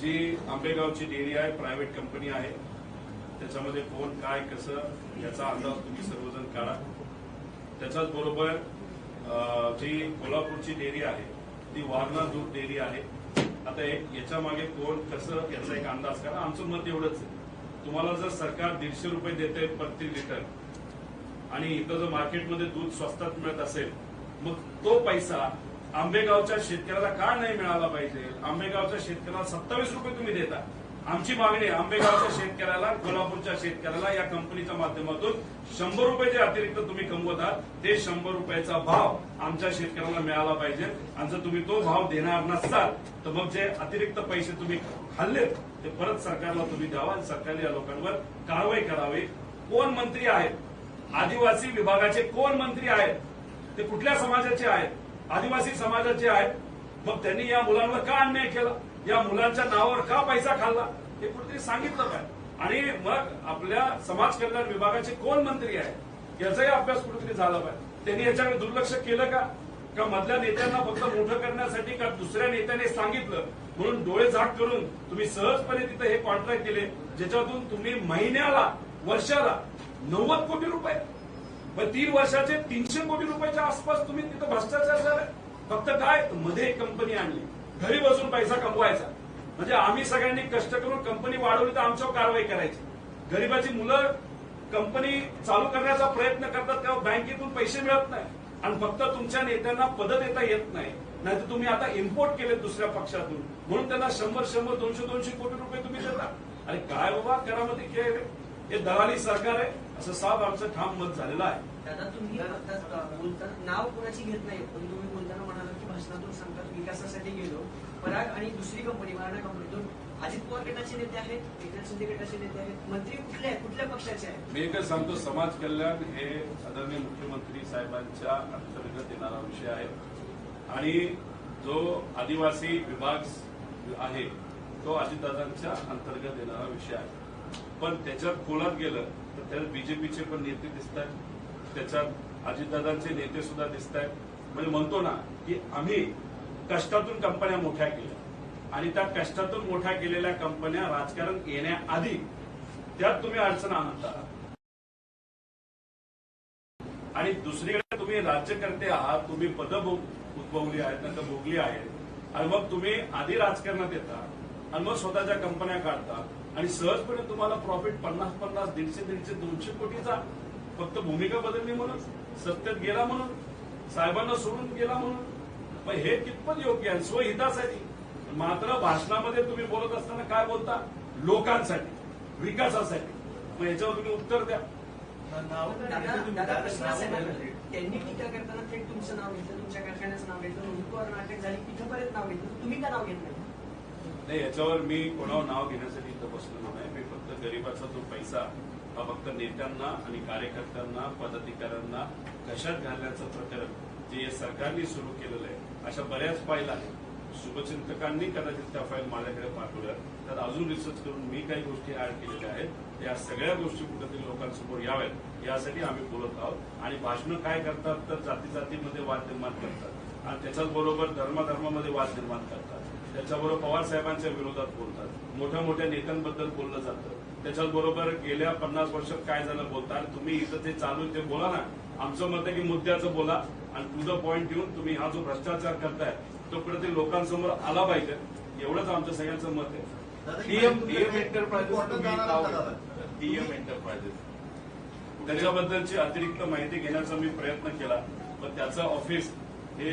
जी आंबेगावची डेअरी आहे, प्रायव्हेट कंपनी आहे. त्याच्यामध्ये कोण काय कसं याचा अंदाज तुम्ही सर्वजण काढा. त्याच्याच बरोबर जी कोल्हापूरची डेअरी आहे ती वारणा दूध डेअरी आहे. आता याच्या मागे कोण कसं याचा एक अंदाज करा. आमचं मत एवढंच आहे, तुम्हाला जर सरकार 150 रुपये देते प्रति लिटर आणि इथं जर मार्केटमध्ये दूध स्वस्तात मिळत असेल, मग तो पैसा आंबेगावच्या शेतकऱ्याला का नाही मिळाला पाहिजे. आंबेगावच्या शेतकऱ्याला 27 रुपये तुम्ही देता. आमची मागणी आहे आंबेगावच्या शेतकऱ्याला, कोल्हापूरच्या शेतकऱ्याला या कंपनीच्या माध्यमातून 100 रुपये जे अतिरिक्त तुम्ही कमवत आहात ते 100 रुपयाचा भाव आमच्या शेतकऱ्याला मिळाला पाहिजे. आणि जर तुम्ही तो भाव देणार नसाल तर मग जे अतिरिक्त पैसे तुम्ही खाल्लेत ते परत सरकारला तुम्ही द्यावा आणि सरकारने या लोकांवर कारवाई करावी. कोण मंत्री आहेत, आदिवासी विभागाचे कोण मंत्री आहेत, ते कुठल्या समाजाचे आहेत, आदिवासी समाजाचे आहेत. मग त्यांनी या मुलांवर का अन्याय केला, या मुलांच्या नावावर का पैसा खाल्ला, हे कुठेतरी सांगितलं पाहिजे. आणि मग आपल्या समाज कल्याण विभागाचे कोण मंत्री आहेत याचाही अभ्यास कुठेतरी झाला पाहिजे. त्यांनी याच्याकडे दुर्लक्ष केलं का मधल्या नेत्यांना फक्त मोठं करण्यासाठी, का दुसऱ्या नेत्याने सांगितलं म्हणून डोळे झाक करून तुम्ही सहजपणे तिथे हे कॉन्ट्रॅक्ट दिले, ज्याच्यातून तुम्ही महिन्याला, वर्षाला 90 कोटी रुपये, मग 3 वर्षाचे 300 कोटी रुपयाच्या आसपास तुम्ही तिथं भ्रष्टाचार झाला. फक्त काय, मध्ये एक कंपनी आणली, घरी बसून पैसा कमवायचा. म्हणजे आम्ही सगळ्यांनी कष्ट करून कंपनी वाढवली तर आमच्यावर कारवाई करायची. गरीबाची मुलं कंपनी चालू करण्याचा प्रयत्न करतात तेव्हा बँकेतून पैसे मिळत नाही आणि फक्त तुमच्या नेत्यांना पद देता येत नाही. नाहीतर तुम्ही आता इम्पोर्ट केले दुसऱ्या पक्षातून, म्हणून त्यांना 100, 200 कोटी रुपये तुम्ही देता. अरे काय बाबा, करामध्ये खेळ रे, हे दलाली सरकार आहे असं साफ आमचं ठाम मत झालेलं आहे. दादा, तुम्ही आता बोलताना नाव कोणाची घेत नाही, पण तुम्ही बोलताना म्हणाला की भाषणातून सांगतात विकासासाठी गेलो. पराग आणि दुसरी कंपनी वारणा कंपनीतून अजित पवार गटाचे नेते आहेत, एकनाथ शिंदे गटाचे नेते आहेत. मंत्री कुठले आहेत, कुठल्या पक्षाचे आहेत? मी एकच सांगतो, समाज कल्याण हे आदरणीय मुख्यमंत्री साहेबांच्या अंतर्गत येणारा विषय आहे आणि जो आदिवासी विभाग आहे तो अजितदादांच्या अंतर्गत येणारा विषय आहे. पण त्याच्यात खोलात गेलं तर त्यात बीजेपीचे पण नेते दिसत आहेत, त्याच्यात अजितदादांचे नेते सुद्धा दिसत आहेत. म्हणजे म्हणतो ना की आम्ही कष्टातून कंपन्या मोठ्या केल्या आणि त्या कष्टातून मोठ्या केलेल्या कंपन्या राजकारण येण्याआधी त्यात तुम्ही अडचण आणता आणि दुसरीकडे तुम्ही राज्यकर्ते आहात, तुम्ही पदं उद्भवली आहेत, नंतर भोगली आहेत आणि मग तुम्ही आधी राजकारणात येता आणि मग स्वतःच्या कंपन्या काढता आणि सहजपणे तुम्हाला प्रॉफिट 50, 150, 200 कोटीचा फक्त भूमिका बदलली म्हणून, सत्तेत गेला म्हणून, साहेबांना सोडून गेला म्हणून. मग हे कितपत योग्य आहे स्वहितासाठी. मात्र भाषणामध्ये तुम्ही बोलत असताना काय बोलता, लोकांसाठी, विकासासाठी. मग याच्यावर तुम्ही उत्तर द्या. दादा, प्रश्न असा आहे ना, त्यांनी टीका करताना थेट तुमचं नाव घेतलं, तुमच्या कारखान्याचं नाव घेतलं, हिंदूवर नाटक झाली, तिथपर्यंत नाव घेतलं, तुम्ही का नाव घेत नाही. याच्यावर मी कोणावर नाव घेण्यासाठी इथं बसलेलो नाही. मी फक्त गरीबाचा जो पैसा हा फक्त नेत्यांना आणि कार्यकर्त्यांना, पदाधिकाऱ्यांना कशात घालण्याचं प्रकरण जे सरकारने सुरू केलेलं आहे, अशा बऱ्याच फाईल आहेत. शुभचिंतकांनी कदाचित त्या फाईल माझ्याकडे पाठवल्या, तर अजून रिसर्च करून मी काही गोष्टी ऍड केलेल्या आहेत. या सगळ्या गोष्टी कुठेतरी लोकांसमोर याव्यात यासाठी आम्ही बोलत आहोत. आणि भाषणं काय करतात तर जाती जातीमध्ये वाद निर्माण करतात आणि त्याच्याच बरोबर धर्माधर्मामध्ये वाद निर्माण करतात. त्याच्याबरोबर पवार साहेबांच्या विरोधात बोलतात, मोठ्या मोठ्या नेत्यांबद्दल बोललं जातं, त्याच्याबरोबर गेल्या 50 वर्षात काय झालं बोलतात. तुम्ही इथं ते चालू ते बोला ना. आमचं मत आहे की मुद्द्याचं बोला आणि टू द पॉइंट येऊन तुम्ही हा जो भ्रष्टाचार करताय तो कुठेतरी लोकांसमोर आला पाहिजे, एवढंच आमचं सगळ्यांचं मत आहे. टीएम एंटरप्राइजेस त्याच्याबद्दलची अतिरिक्त माहिती घेण्याचा मी प्रयत्न केला, पण त्याचं ऑफिस हे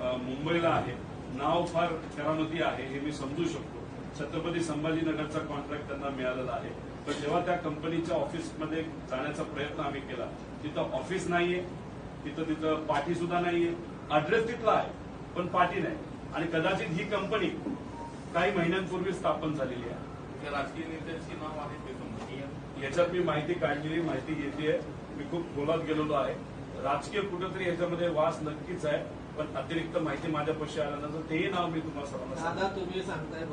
मुंबईला आहे. नाव फार करामती आहे हे मी समजू शकतो. छत्रपती संभाजीनगरचा कॉन्ट्रॅक्ट त्यांना मिळालेला आहे, पण जेव्हा त्या कंपनीच्या ऑफिसमध्ये जाण्याचा प्रयत्न आम्ही केला, तिथं ऑफिस नाहीये, तिथं पाटी सुद्धा नाहीये. ऍड्रेस तिथला आहे पण पाटी नाही, आणि कदाचित ही कंपनी काही महिन्यांपूर्वी स्थापन झालेली आहे. राजकीय नेत्यांची नाव आहे ते समजा. याच्यात मी माहिती काढलेली माहिती येते. मी खूप खोलात गेलेलो आहे. राजकीय कुठंतरी याच्यामध्ये वास नक्कीच आहे, पण अतिरिक्त माहिती माझ्यापाशी आल्यानंतर तेही नाव मी तुम्हाला सर्वांना सांगतो. दादा तुम्ही सांगताय